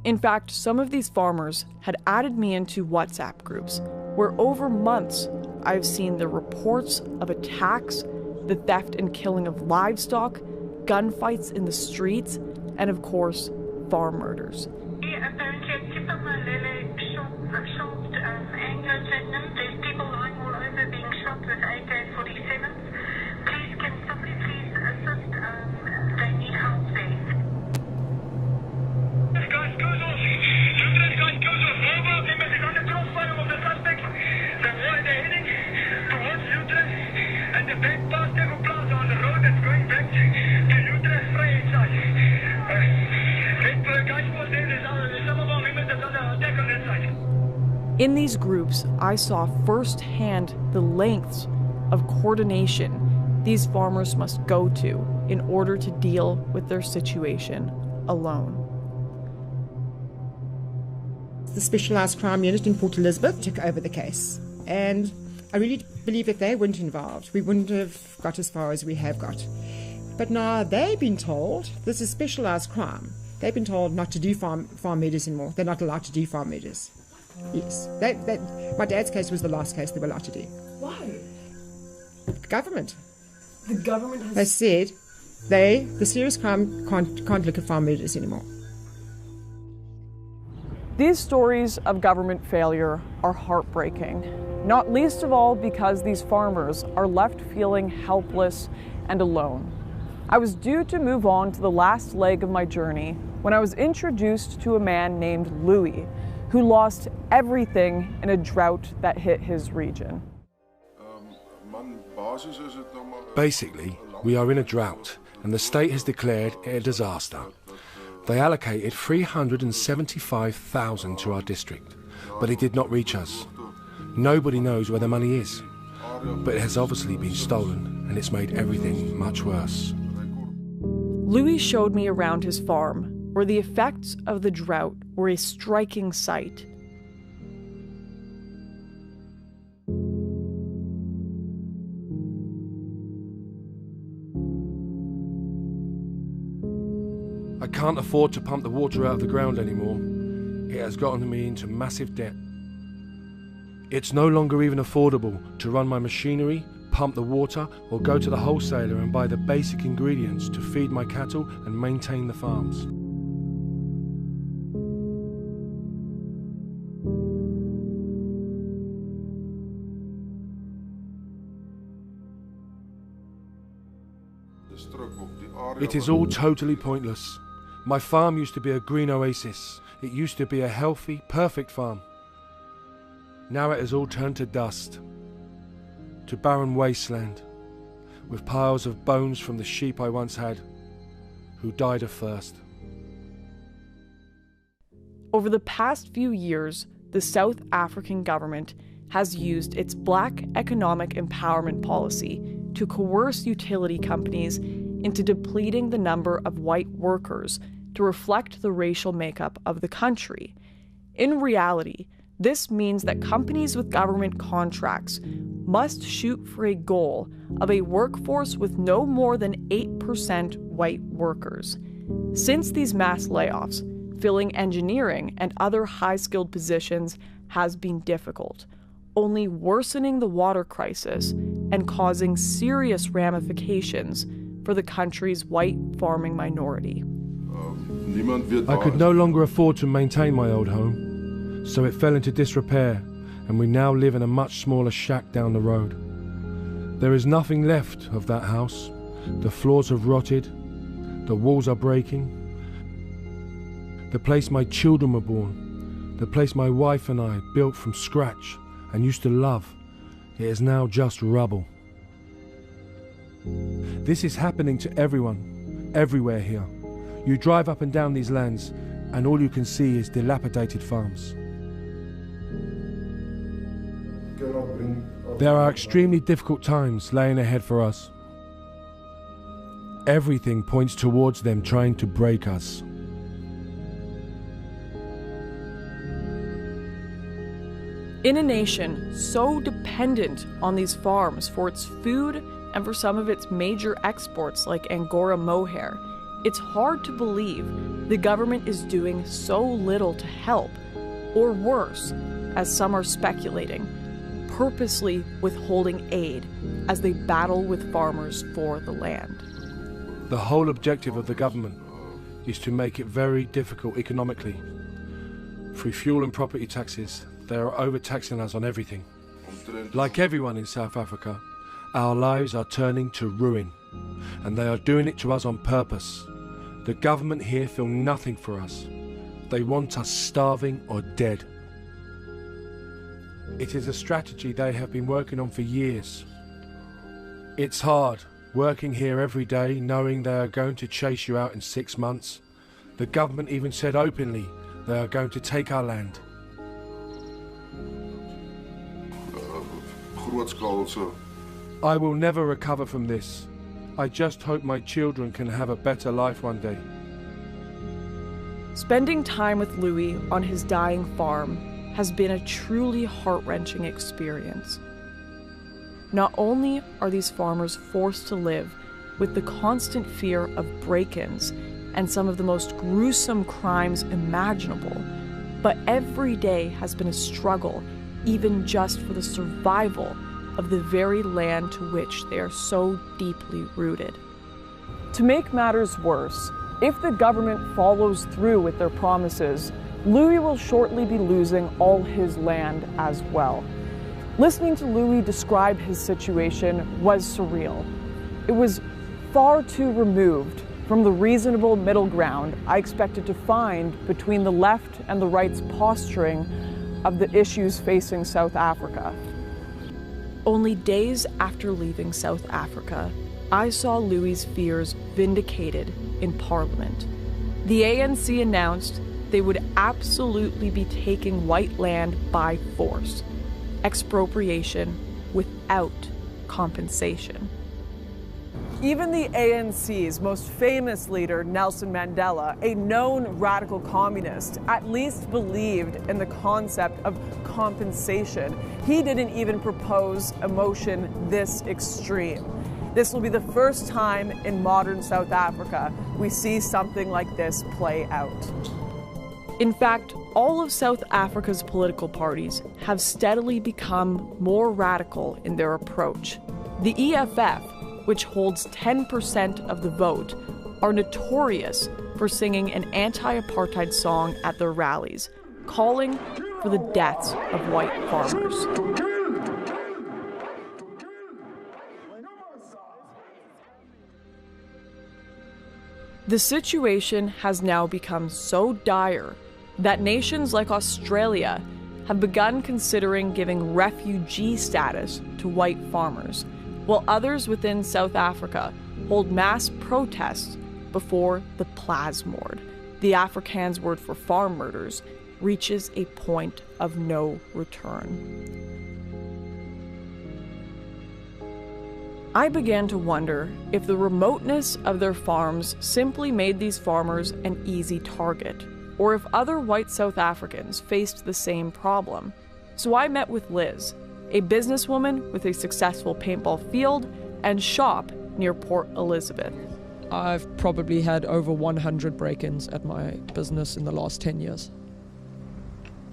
In fact, some of these farmers had added me into WhatsApp groups where over months I've seen the reports of attacks, the theft and killing of livestock, gunfights in the streets, and of course, farm murders. In these groups, I saw firsthand the lengths of coordination these farmers must go to in order to deal with their situation alone. The Specialised Crime Unit in Port Elizabeth took over the case, and I really believe if they weren't involved, we wouldn't have got as far as we have got. But now they've been told, this is specialised crime, they've been told not to do farm murders anymore. They're not allowed to do farm murders. Yes. My dad's case was the last case they were allowed to do. Why? The government. The government has... They said the serious crime can't look at farm murders anymore. These stories of government failure are heartbreaking, not least of all because these farmers are left feeling helpless and alone. I was due to move on to the last leg of my journey when I was introduced to a man named Louis, who lost everything in a drought that hit his region. Basically, we are in a drought, and the state has declared it a disaster. They allocated 375,000 to our district, but it did not reach us. Nobody knows where the money is, but it has obviously been stolen, and it's made everything much worse. Louis showed me around his farm, where the effects of the drought were a striking sight. I can't afford to pump the water out of the ground anymore. It has gotten me into massive debt. It's no longer even affordable to run my machinery, pump the water, or go to the wholesaler and buy the basic ingredients to feed my cattle and maintain the farms. It is all totally pointless. My farm used to be a green oasis. It used to be a healthy, perfect farm. Now it has all turned to dust, to barren wasteland, with piles of bones from the sheep I once had, who died of thirst. Over the past few years, the South African government has used its black economic empowerment policy to coerce utility companies into depleting the number of white workers to reflect the racial makeup of the country. In reality, this means that companies with government contracts must shoot for a goal of a workforce with no more than 8% white workers. Since these mass layoffs, filling engineering and other high-skilled positions has been difficult, only worsening the water crisis and causing serious ramifications for the country's white farming minority. I could no longer afford to maintain my old home, so it fell into disrepair, and we now live in a much smaller shack down the road. There is nothing left of that house. The floors have rotted, the walls are breaking. The place my children were born, the place my wife and I built from scratch and used to love, it is now just rubble. This is happening to everyone, everywhere here. You drive up and down these lands, and all you can see is dilapidated farms. There are extremely difficult times laying ahead for us. Everything points towards them trying to break us. In a nation so dependent on these farms for its food and for some of its major exports like Angora mohair, it's hard to believe the government is doing so little to help, or worse, as some are speculating, purposely withholding aid as they battle with farmers for the land. The whole objective of the government is to make it very difficult economically. Through fuel and property taxes, they are overtaxing us on everything. Like everyone in South Africa, our lives are turning to ruin, and they are doing it to us on purpose. The government here feel nothing for us. They want us starving or dead. It is a strategy they have been working on for years. It's hard, working here every day, knowing they are going to chase you out in 6 months. The government even said openly they are going to take our land. I will never recover from this. I just hope my children can have a better life one day. Spending time with Louis on his dying farm has been a truly heart-wrenching experience. Not only are these farmers forced to live with the constant fear of break-ins and some of the most gruesome crimes imaginable, but every day has been a struggle, even just for the survival of the very land to which they are so deeply rooted. To make matters worse, if the government follows through with their promises, Louis will shortly be losing all his land as well. Listening to Louis describe his situation was surreal. It was far too removed from the reasonable middle ground I expected to find between the left and the right's posturing of the issues facing South Africa. Only days after leaving South Africa, I saw Louis's fears vindicated in Parliament. The ANC announced they would absolutely be taking white land by force, expropriation without compensation. Even the ANC's most famous leader, Nelson Mandela, a known radical communist, at least believed in the concept of compensation. He didn't even propose a motion this extreme. This will be the first time in modern South Africa we see something like this play out. In fact, all of South Africa's political parties have steadily become more radical in their approach. The EFF, which holds 10% of the vote, are notorious for singing an anti-apartheid song at their rallies, calling for the deaths of white farmers. The situation has now become so dire that nations like Australia have begun considering giving refugee status to white farmers, while others within South Africa hold mass protests before the plasmoord, the Afrikaans word for farm murders, reaches a point of no return. I began to wonder if the remoteness of their farms simply made these farmers an easy target, or if other white South Africans faced the same problem. So I met with Liz, a businesswoman with a successful paintball field and shop near Port Elizabeth. I've probably had over 100 break-ins at my business in the last 10 years.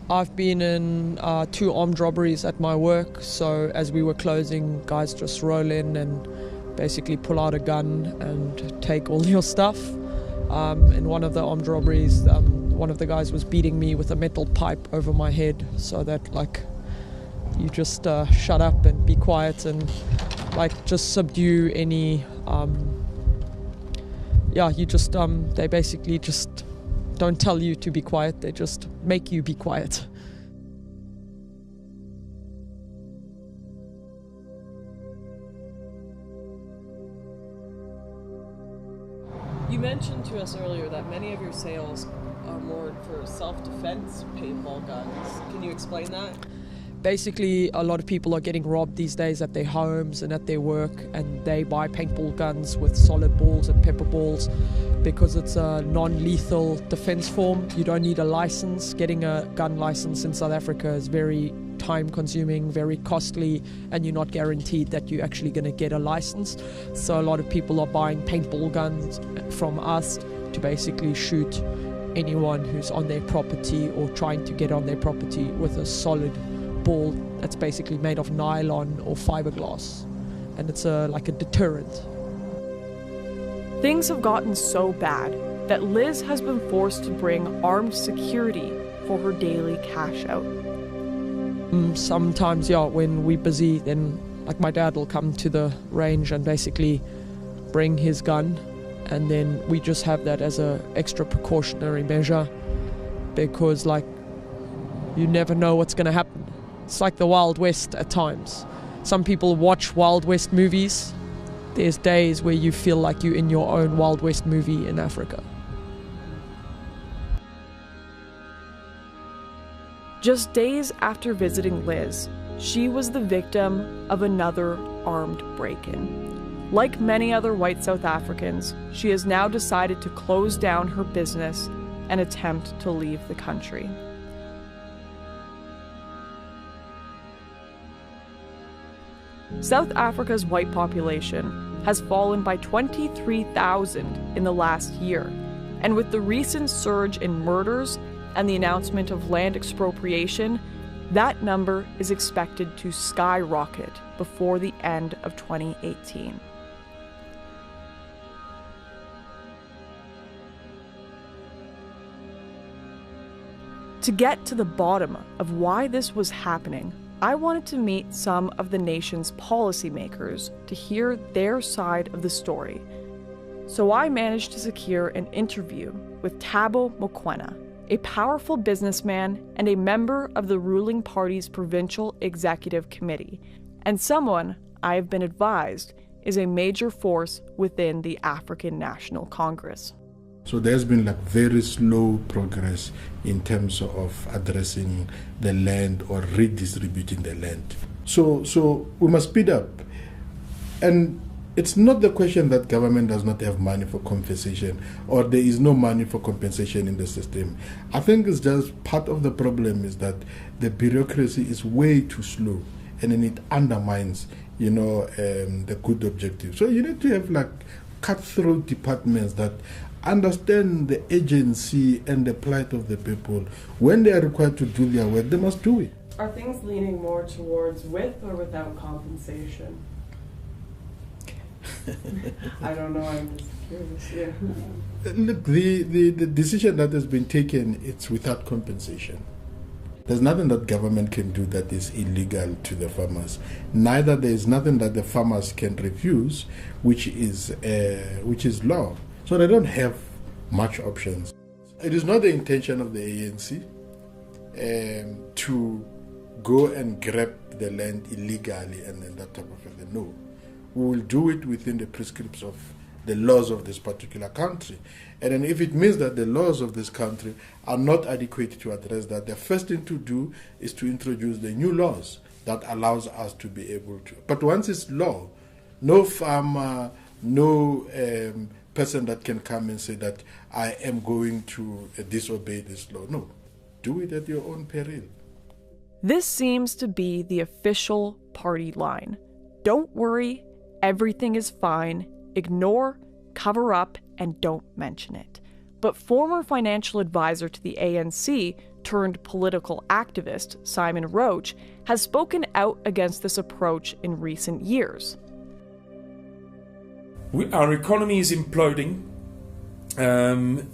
I've been in 2 armed robberies at my work, so as we were closing, guys just roll in and basically pull out a gun and take all your stuff. In one of the armed robberies, one of the guys was beating me with a metal pipe over my head so that you just shut up and be quiet and just subdue any they basically just don't tell you to be quiet, they just make you be quiet. You mentioned to us earlier that many of your sales are more for self-defense paintball guns. Can you explain that? Basically, a lot of people are getting robbed these days at their homes and at their work, and they buy paintball guns with solid balls and pepper balls because it's a non-lethal defense form. You don't need a license. Getting a gun license in South Africa is very time-consuming, very costly, and you're not guaranteed that you're actually going to get a license. So a lot of people are buying paintball guns from us to basically shoot anyone who's on their property or trying to get on their property with a solid ball that's basically made of nylon or fiberglass, and it's like a deterrent. Things have gotten so bad that Liz has been forced to bring armed security for her daily cash out. Sometimes, when we're busy, then my dad will come to the range and basically bring his gun, and then we just have that as a extra precautionary measure because you never know what's going to happen. It's like the Wild West at times. Some people watch Wild West movies. There's days where you feel like you're in your own Wild West movie in Africa. Just days after visiting Liz, she was the victim of another armed break-in. Like many other white South Africans, she has now decided to close down her business and attempt to leave the country. South Africa's white population has fallen by 23,000 in the last year, and with the recent surge in murders and the announcement of land expropriation, that number is expected to skyrocket before the end of 2018. To get to the bottom of why this was happening, I wanted to meet some of the nation's policymakers to hear their side of the story. So I managed to secure an interview with Thabo Mokoena, a powerful businessman and a member of the ruling party's provincial executive committee, and someone I have been advised is a major force within the African National Congress. So there's been like very slow progress in terms of addressing the land or redistributing the land. So we must speed up. And it's not the question that government does not have money for compensation or there is no money for compensation in the system. I think it's just part of the problem is that the bureaucracy is way too slow and then it undermines, the good objective. So you need to have like cutthroat departments that understand the agency and the plight of the people. When they are required to do their work, they must do it. Are things leaning more towards with or without compensation? I don't know, I'm just curious. Yeah. Look, the decision that has been taken, it's without compensation. There's nothing that government can do that is illegal to the farmers. Neither there is nothing that the farmers can refuse, which is law. So they don't have much options. It is not the intention of the ANC to go and grab the land illegally and then that type of thing. No. We will do it within the prescriptions of the laws of this particular country. And then if it means that the laws of this country are not adequate to address that, the first thing to do is to introduce the new laws that allows us to be able to. But once it's law, no farmer, no person that can come and say that I am going to disobey this law. No, do it at your own peril. This seems to be the official party line. Don't worry, everything is fine. Ignore, cover up, and don't mention it. But former financial advisor to the ANC turned political activist Simon Roach has spoken out against this approach in recent years. Our economy is imploding. The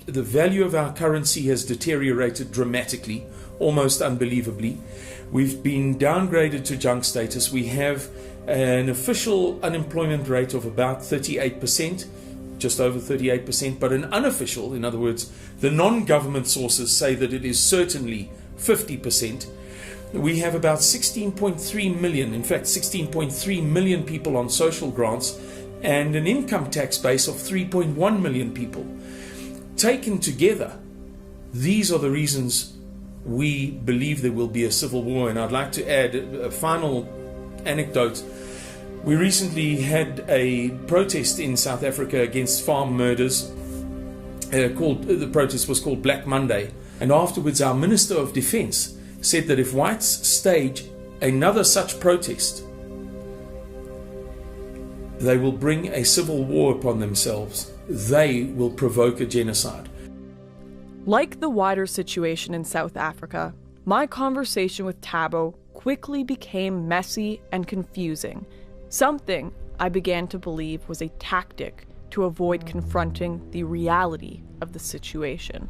value of our currency has deteriorated dramatically, almost unbelievably. We've been downgraded to junk status. We have an official unemployment rate of about 38%, just over 38%, but an unofficial, in other words, the non-government sources say that it is certainly 50%. We have about 16.3 million, in fact 16.3 million people on social grants and an income tax base of 3.1 million people. Taken together, these are the reasons we believe there will be a civil war. And I'd like to add a final anecdote. We recently had a protest in South Africa against farm murders. The protest was called Black Monday. And afterwards our Minister of Defence said that if whites stage another such protest, they will bring a civil war upon themselves. They will provoke a genocide. Like the wider situation in South Africa, my conversation with Thabo quickly became messy and confusing, something I began to believe was a tactic to avoid confronting the reality of the situation.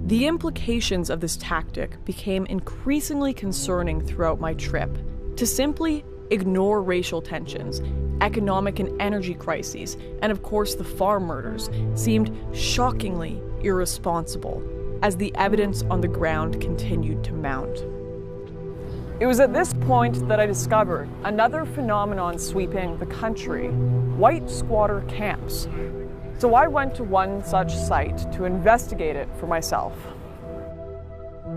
The implications of this tactic became increasingly concerning throughout my trip. To simply ignore racial tensions, economic and energy crises, and of course the farm murders seemed shockingly irresponsible as the evidence on the ground continued to mount. It was at this point that I discovered another phenomenon sweeping the country: white squatter camps. So I went to one such site to investigate it for myself.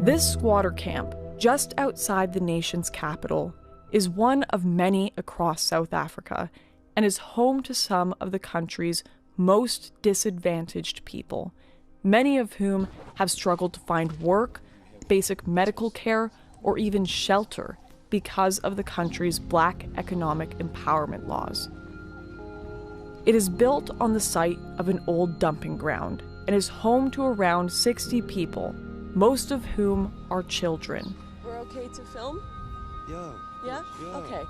This squatter camp, just outside the nation's capital, is one of many across South Africa and is home to some of the country's most disadvantaged people, many of whom have struggled to find work, basic medical care, or even shelter because of the country's black economic empowerment laws. It is built on the site of an old dumping ground and is home to around 60 people, most of whom are children. We're okay to film? Yeah. Yeah? Okay.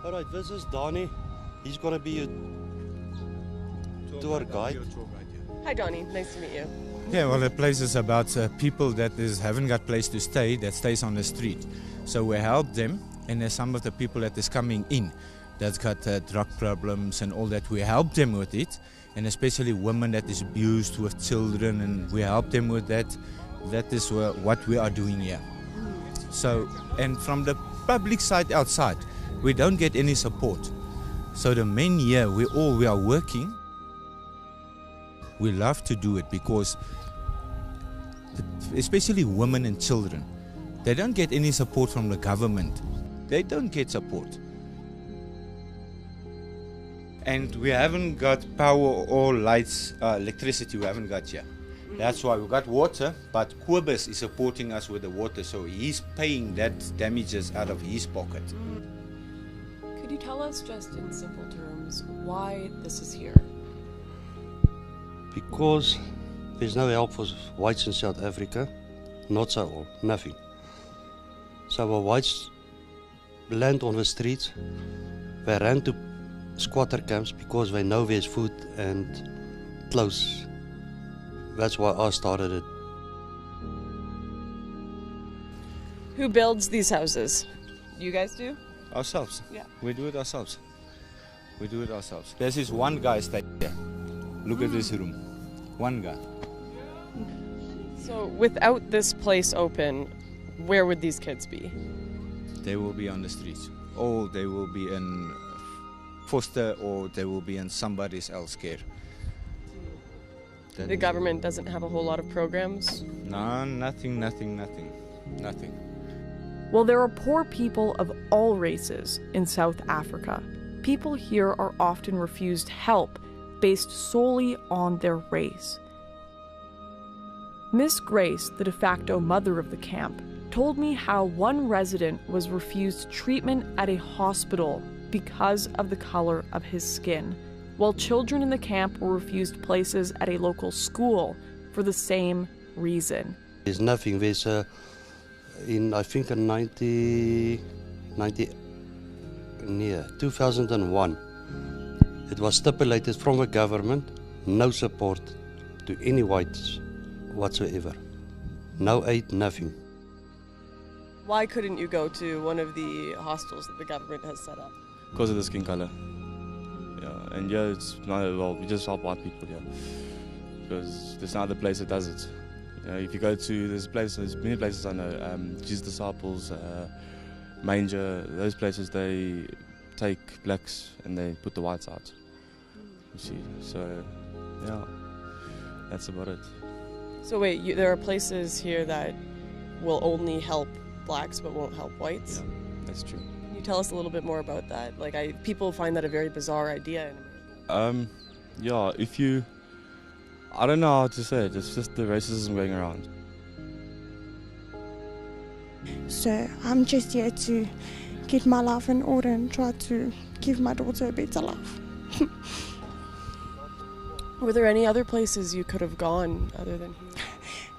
All right, this is Donnie. He's going to be your tour guide. Hi, Donnie. Nice to meet you. Yeah, well, the place is about people that haven't got place to stay, that stays on the street. So we help them, and there's some of the people that is coming in that's got drug problems and all that. We help them with it, and especially women that is abused with children, and we help them with that. That is what we are doing here. So, and from the public side outside, we don't get any support. So the men here, we are working. We love to do it because, especially women and children, they don't get any support from the government. They don't get support. And we haven't got power or lights, electricity we haven't got here. That's why we got water, but Kobus is supporting us with the water, so he's paying that damages out of his pocket. Could you tell us just in simple terms why this is here? Because there's no help for whites in South Africa, not so all, nothing. So our whites land on the streets, they ran to squatter camps because they know there's food and clothes. That's why I started it. Who builds these houses? You guys do? Ourselves. Yeah. We do it ourselves. We do it ourselves. There's this one guy staying here. Look at this room. One guy. So without this place open, where would these kids be? They will be on the streets. Or they will be in foster, or they will be in somebody else's care. The government doesn't have a whole lot of programs? No, nothing. Well, there are poor people of all races in South Africa. People here are often refused help based solely on their race. Miss Grace, the de facto mother of the camp, told me how one resident was refused treatment at a hospital because of the color of his skin, while children in the camp were refused places at a local school for the same reason. There's nothing. There's I think in 2001, it was stipulated from the government, no support to any whites whatsoever. No aid, nothing. Why couldn't you go to one of the hostels that the government has set up? Because of the skin color. Yeah, and yeah, it's not at all. We just help white people here. Because there's no other place that does it. You know, if you go to, there's many places I know, Jesus Disciples, Manger, those places they take blacks and they put the whites out. You see, so yeah, that's about it. So wait, there are places here that will only help blacks but won't help whites? Yeah, that's true. Can you tell us a little bit more about that? Like, people find that a very bizarre idea in America. Yeah, I don't know how to say it, it's just the racism going around. So I'm just here to get my life in order and try to give my daughter a better life. Were there any other places you could have gone other than here?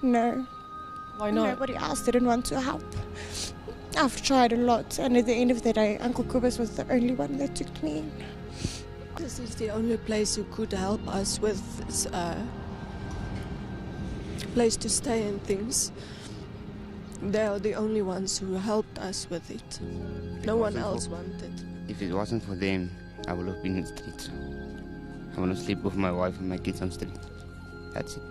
No. Why not? Nobody else didn't want to help. I've tried a lot, and at the end of the day, Uncle Kobus was the only one that took me in. This is the only place who could help us with place to stay and things. They are the only ones who helped us with it. No one else wanted. If it wasn't for them, I would have been in the streets. I want to sleep with my wife and my kids on the street. That's it.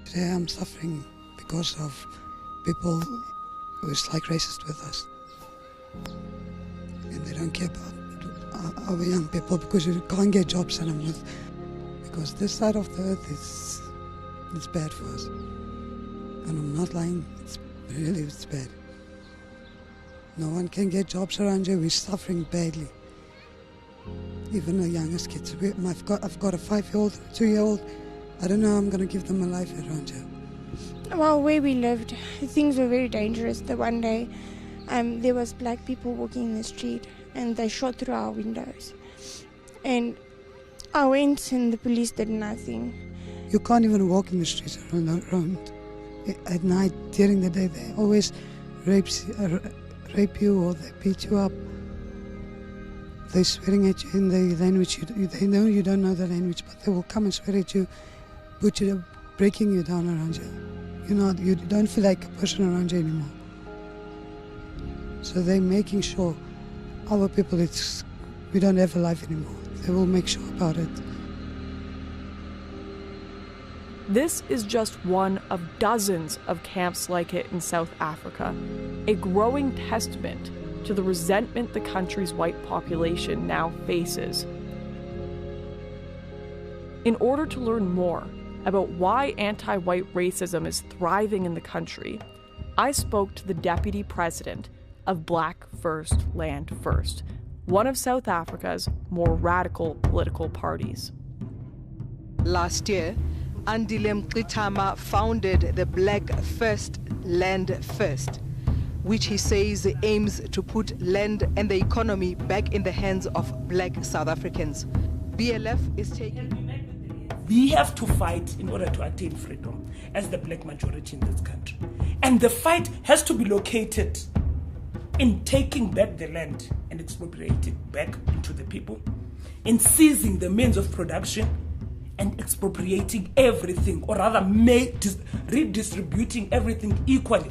Today I'm suffering because of people who is like racist with us. And they don't care about our young people because you can't get jobs and I'm with. Because this side of the earth is bad for us. And I'm not lying, it's bad. No one can get jobs around here, we're suffering badly. Even the youngest kids. I've got a 5-year-old, 2-year-old. I don't know how I'm going to give them a life around here. Well, where we lived, things were very dangerous. The one day, there was black people walking in the street and they shot through our windows. And I went and the police did nothing. You can't even walk in the streets around. At night, during the day, they always rape you or they beat you up. They're swearing at you in the language. They know you don't know the language, but they will come and swear at you, breaking you down around you. You don't feel like a person around you anymore. So they're making sure our people, we don't have a life anymore. They will make sure about it. This is just one of dozens of camps like it in South Africa, a growing testament to the resentment the country's white population now faces. In order to learn more about why anti-white racism is thriving in the country, I spoke to the deputy president of Black First, Land First, one of South Africa's more radical political parties. Last year, Andile Mqitama founded the Black First, Land First, which he says aims to put land and the economy back in the hands of black South Africans. BLF is taking... We have to fight in order to attain freedom as the black majority in this country. And the fight has to be located in taking back the land and expropriating back into the people, in seizing the means of production and expropriating everything, or rather redistributing everything equally.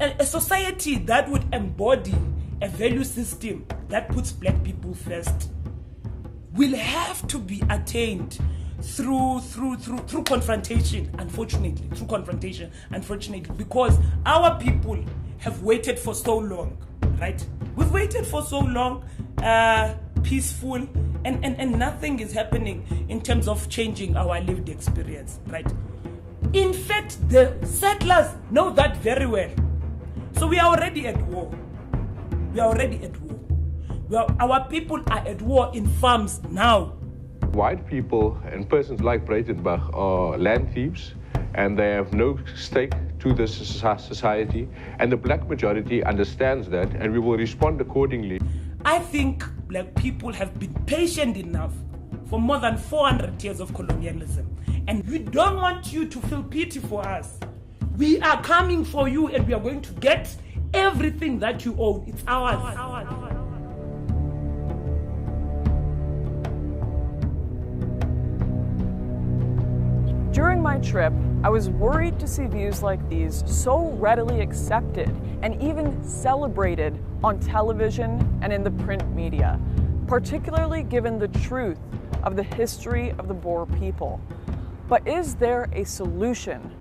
A society that would embody a value system that puts black people first will have to be attained through confrontation, unfortunately, because our people have waited for so long, right? We've waited for so long, peaceful, and nothing is happening in terms of changing our lived experience, right? In fact, the settlers know that very well. So we are already at war. Our people are at war in farms now. White people and persons like Breitenbach are land thieves, and they have no stake to this society, and the black majority understands that, and we will respond accordingly. I think black people have been patient enough for more than 400 years of colonialism, and we don't want you to feel pity for us. We are coming for you, and we are going to get everything that you own. It's ours. During my trip, I was worried to see views like these so readily accepted and even celebrated on television and in the print media, particularly given the truth of the history of the Boer people. But is there a solution?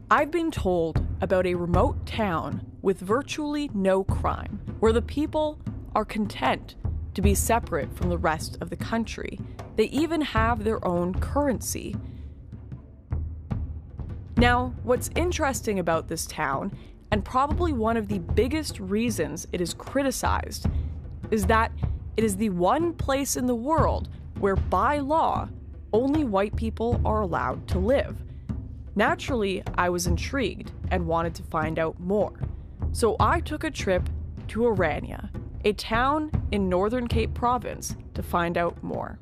I've been told about a remote town with virtually no crime, where the people are content to be separate from the rest of the country. They even have their own currency. Now, what's interesting about this town, and probably one of the biggest reasons it is criticized, is that it is the one place in the world where, by law, only white people are allowed to live. Naturally, I was intrigued and wanted to find out more. So I took a trip to Orania, a town in Northern Cape Province, to find out more.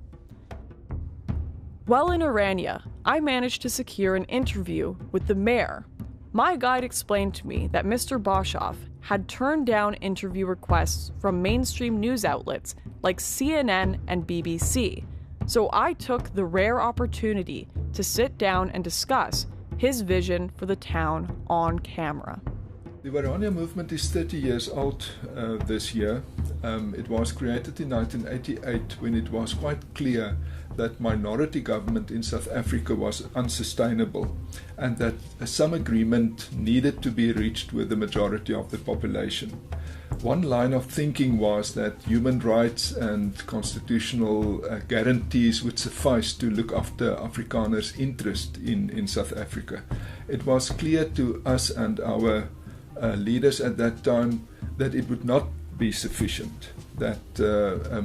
While in Orania, I managed to secure an interview with the mayor. My guide explained to me that Mr. Boshoff had turned down interview requests from mainstream news outlets like CNN and BBC, so I took the rare opportunity to sit down and discuss his vision for the town on camera. The Orania movement is 30 years old this year. It was created in 1988 when it was quite clear that minority government in South Africa was unsustainable and that some agreement needed to be reached with the majority of the population. One line of thinking was that human rights and constitutional guarantees would suffice to look after Afrikaners' interest in South Africa. It was clear to us and our leaders at that time that it would not be sufficient, that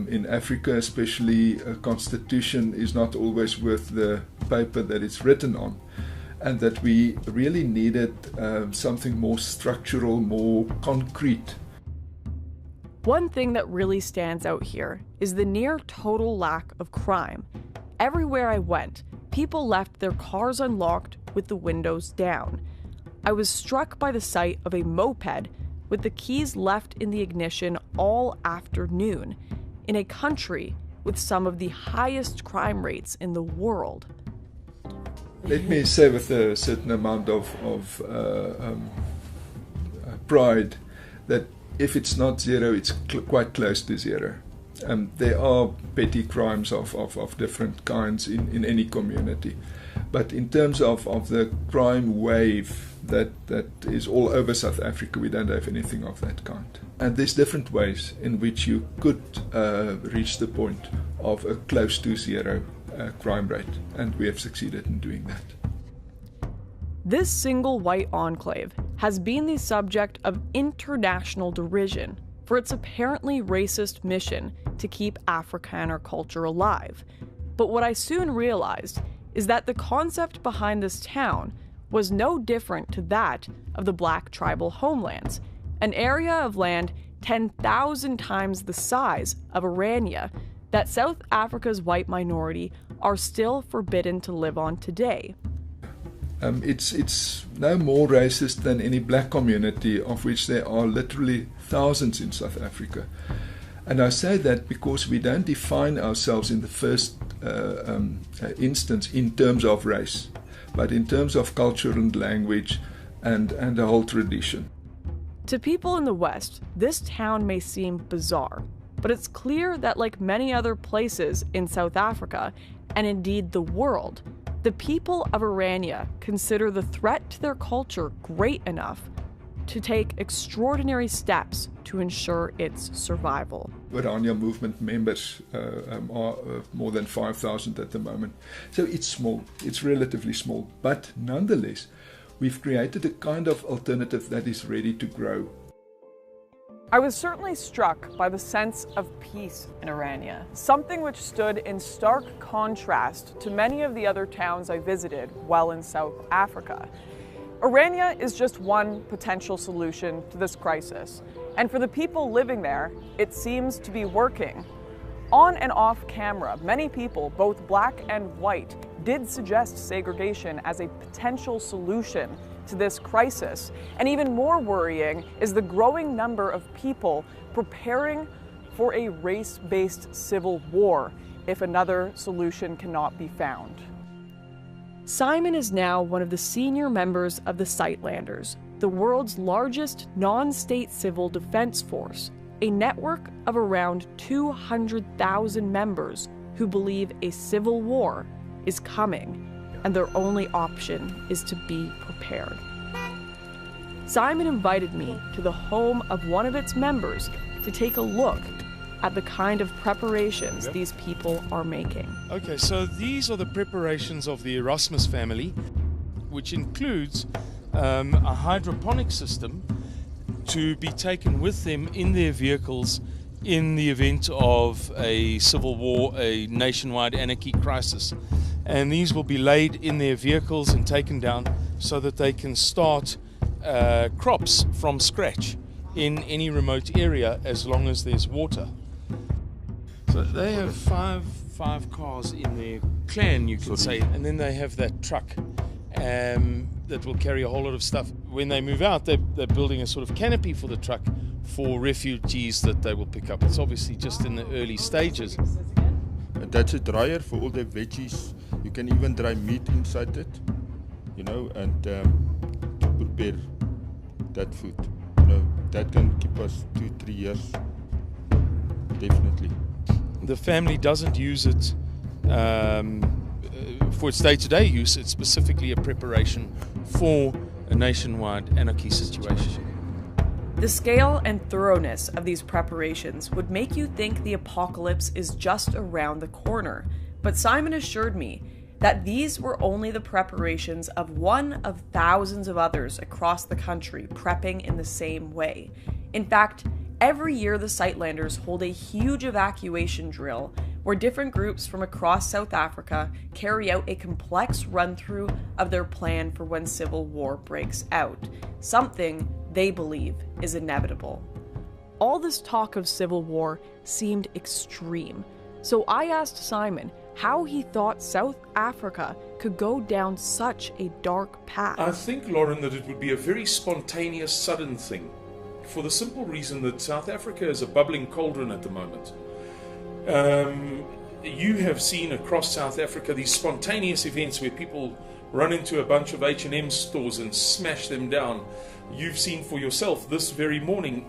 in Africa especially a constitution is not always worth the paper that it's written on, and that we really needed something more structural, more concrete. One thing that really stands out here is the near total lack of crime. Everywhere I went, people left their cars unlocked with the windows down. I was struck by the sight of a moped with the keys left in the ignition all afternoon in a country with some of the highest crime rates in the world. Let me say with a certain amount of pride that if it's not zero, it's quite close to zero. There are petty crimes of different kinds in any community. But in terms of the crime wave that is all over South Africa, we don't have anything of that kind. And there's different ways in which you could reach the point of a close to zero crime rate, and we have succeeded in doing that. This single white enclave has been the subject of international derision for its apparently racist mission to keep Afrikaner culture alive. But what I soon realized is that the concept behind this town was no different to that of the Black tribal homelands, an area of land 10,000 times the size of Orania that South Africa's white minority are still forbidden to live on today. It's no more racist than any black community, of which there are literally thousands in South Africa. And I say that because we don't define ourselves in the first instance in terms of race, but in terms of culture and language and the whole tradition. To people in the West, this town may seem bizarre, but it's clear that like many other places in South Africa, and indeed the world, the people of Orania consider the threat to their culture great enough to take extraordinary steps to ensure its survival. Orania movement members are more than 5,000 at the moment. So it's small, it's relatively small, but nonetheless, we've created a kind of alternative that is ready to grow. I was certainly struck by the sense of peace in Orania, something which stood in stark contrast to many of the other towns I visited while in South Africa. Orania is just one potential solution to this crisis, and for the people living there, it seems to be working. On and off camera, many people, both black and white, did suggest segregation as a potential solution to this crisis. And even more worrying is the growing number of people preparing for a race-based civil war if another solution cannot be found. Simon is now one of the senior members of the Sightlanders, the world's largest non-state civil defense force, a network of around 200,000 members who believe a civil war is coming, and their only option is to be prepared. Simon invited me to the home of one of its members to take a look at the kind of preparations these people are making. Okay, so these are the preparations of the Erasmus family, which includes a hydroponic system to be taken with them in their vehicles in the event of a civil war, a nationwide anarchy crisis. And these will be laid in their vehicles and taken down so that they can start crops from scratch in any remote area as long as there's water. So they have five cars in their clan, you could say, and then they have that truck that will carry a whole lot of stuff. When they move out, they're building a sort of canopy for the truck for refugees that they will pick up. It's obviously just in the early stages. That's a dryer for all the veggies. You can even dry meat inside it, you know, and prepare that food. You know, that can keep us 2-3 years, definitely. The family doesn't use it for its day-to-day use. It's specifically a preparation for a nationwide anarchy situation. The scale and thoroughness of these preparations would make you think the apocalypse is just around the corner, but Simon assured me that these were only the preparations of one of thousands of others across the country prepping in the same way. In fact, every year the Sightlanders hold a huge evacuation drill where different groups from across South Africa carry out a complex run-through of their plan for when civil war breaks out, something they believe is inevitable. All this talk of civil war seemed extreme, so I asked Simon how he thought South Africa could go down such a dark path. I think, Lauren, that it would be a very spontaneous, sudden thing for the simple reason that South Africa is a bubbling cauldron at the moment. You have seen across South Africa these spontaneous events where people run into a bunch of H&M stores and smash them down. You've seen for yourself this very morning.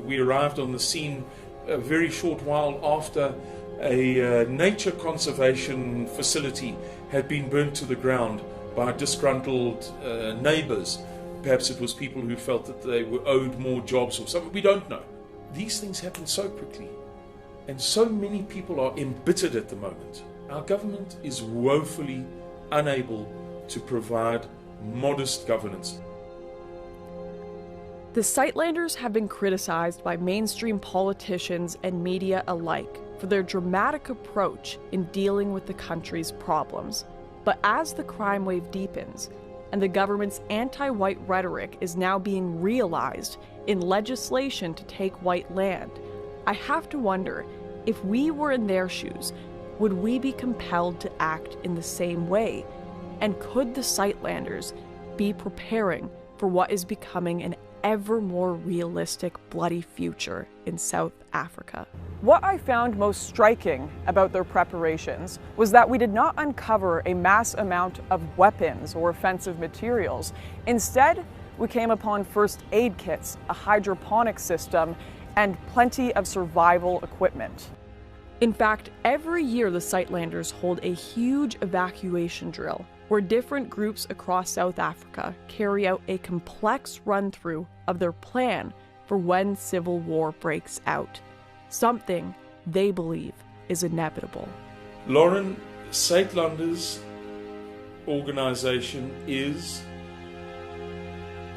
We arrived on the scene a very short while after a nature conservation facility had been burnt to the ground by disgruntled neighbors. Perhaps it was people who felt that they were owed more jobs or something. We don't know. These things happen so quickly, and so many people are embittered at the moment. Our government is woefully unable to provide modest governance. The Sightlanders have been criticized by mainstream politicians and media alike for their dramatic approach in dealing with the country's problems. But as the crime wave deepens, and the government's anti-white rhetoric is now being realized in legislation to take white land, I have to wonder, if we were in their shoes, would we be compelled to act in the same way? And could the Sightlanders be preparing for what is becoming an ever more realistic bloody future in South Africa? What I found most striking about their preparations was that we did not uncover a mass amount of weapons or offensive materials. Instead, we came upon first aid kits, a hydroponic system, and plenty of survival equipment. In fact, every year the Sightlanders hold a huge evacuation drill where different groups across South Africa carry out a complex run-through of their plan for when civil war breaks out, something they believe is inevitable. Lauren, Sightlanders organization is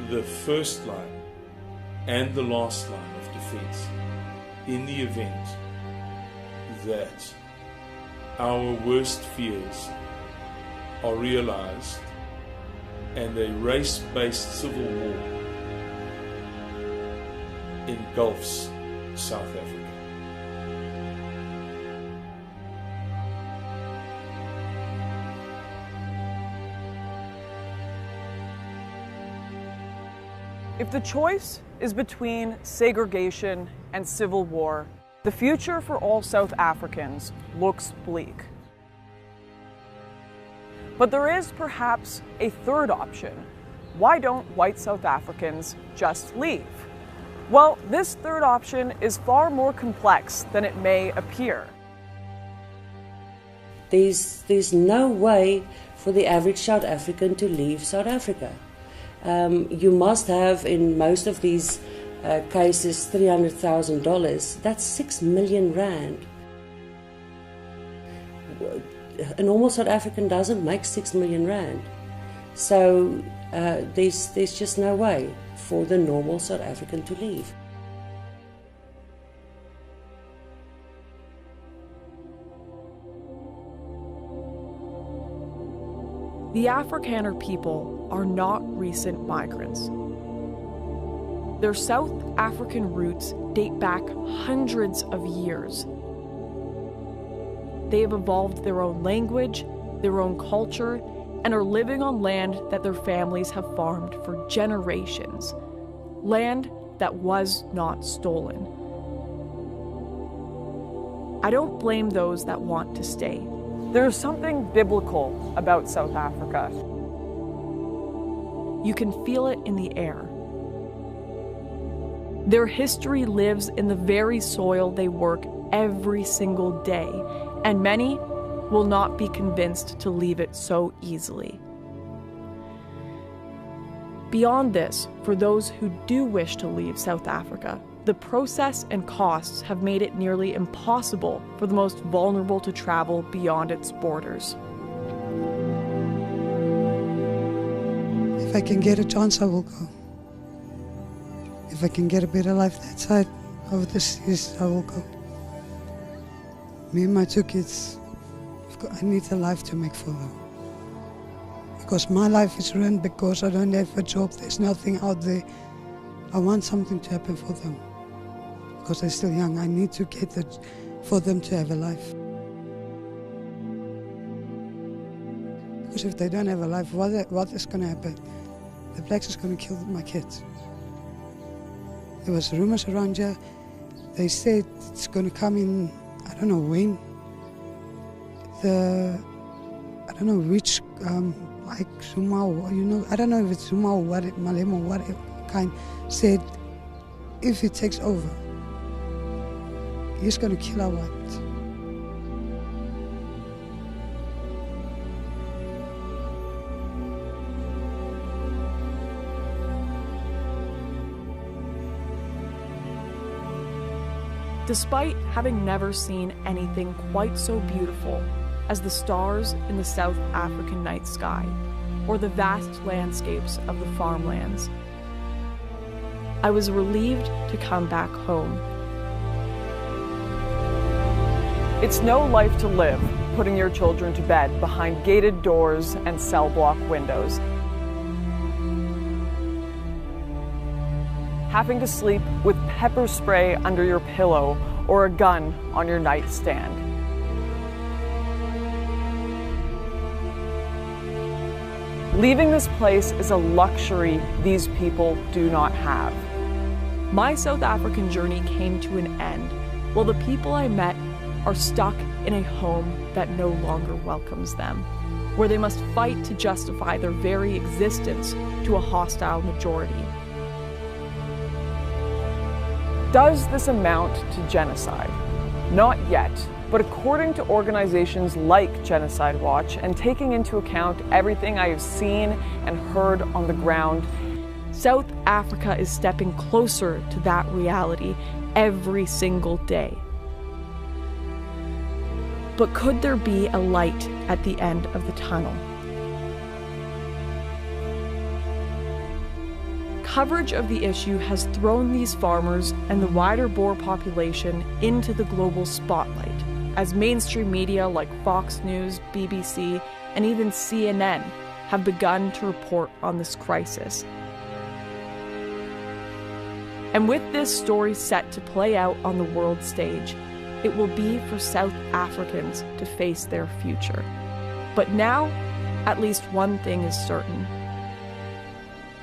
the first line and the last line of defense in the event that our worst fears are realized and a race-based civil war engulfs South Africa. If the choice is between segregation and civil war, the future for all South Africans looks bleak. But there is perhaps a third option. Why don't white South Africans just leave? Well, this third option is far more complex than it may appear. There's no way for the average South African to leave South Africa. You must have, in most of these cases, $300,000. That's 6 million rand. A normal South African doesn't make 6 million rand. So there's just no way for the normal South African to leave. The Afrikaner people are not recent migrants. Their South African roots date back hundreds of years. They have evolved their own language, their own culture, and are living on land that their families have farmed for generations. Land that was not stolen. I don't blame those that want to stay. There's something biblical about South Africa. You can feel it in the air. Their history lives in the very soil they work every single day, and many will not be convinced to leave it so easily. Beyond this, for those who do wish to leave South Africa, the process and costs have made it nearly impossible for the most vulnerable to travel beyond its borders. If I can get a chance, I will go. If I can get a better life that side of the seas, I will go. Me and my 2 kids, I need a life to make for them. Because my life is ruined because I don't have a job, there's nothing out there. I want something to happen for them. Because they're still young, I need to get it for them to have a life. Because if they don't have a life, what is going to happen? The blacks is going to kill my kids. There was rumors around here. They said it's going to come in, I don't know when. I don't know which, like Zuma, or, you know, I don't know if it's Zuma or what, Malema or whatever kind, said if he takes over, he's going to kill our whites. Despite having never seen anything quite so beautiful as the stars in the South African night sky or the vast landscapes of the farmlands, I was relieved to come back home. It's no life to live, putting your children to bed behind gated doors and cell block windows. Having to sleep with pepper spray under your pillow or a gun on your nightstand. Leaving this place is a luxury these people do not have. My South African journey came to an end, while the people I met are stuck in a home that no longer welcomes them, where they must fight to justify their very existence to a hostile majority. Does this amount to genocide? Not yet, but according to organizations like Genocide Watch, and taking into account everything I have seen and heard on the ground, South Africa is stepping closer to that reality every single day. But could there be a light at the end of the tunnel? Coverage of the issue has thrown these farmers and the wider Boer population into the global spotlight, as mainstream media like Fox News, BBC, and even CNN have begun to report on this crisis. And with this story set to play out on the world stage, it will be for South Africans to face their future. But now, at least one thing is certain.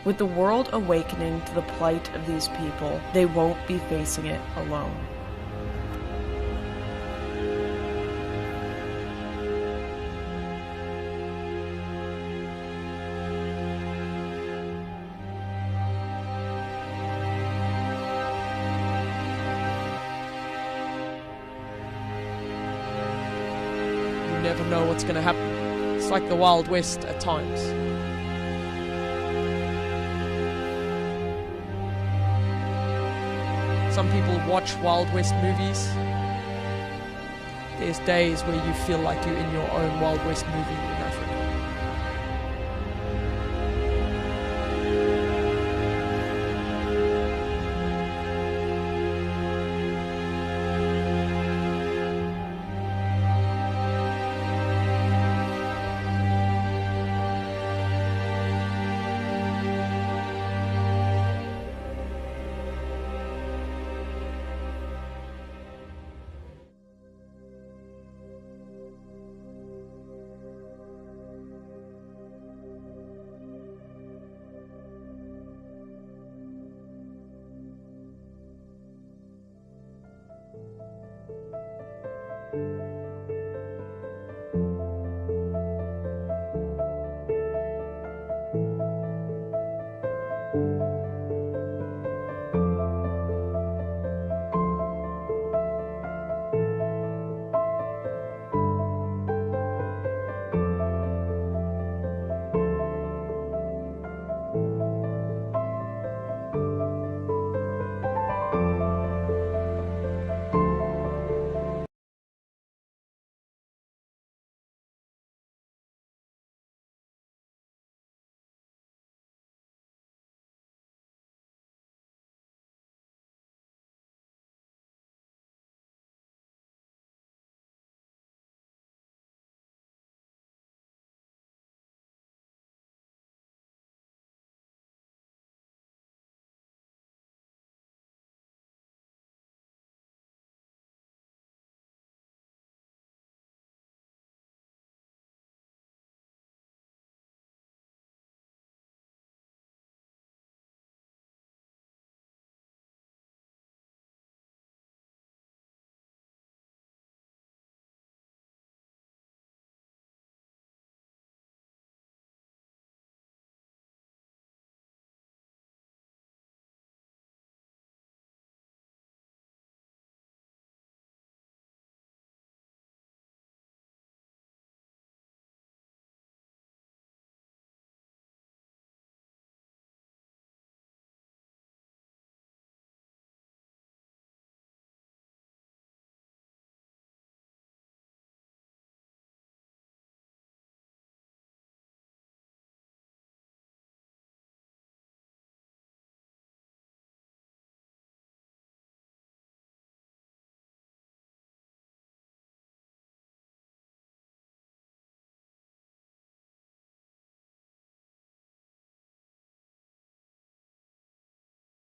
With the world awakening to the plight of these people, they won't be facing it alone. You never know what's going to happen. It's like the Wild West at times. Some people watch Wild West movies. There's days where you feel like you're in your own Wild West movie.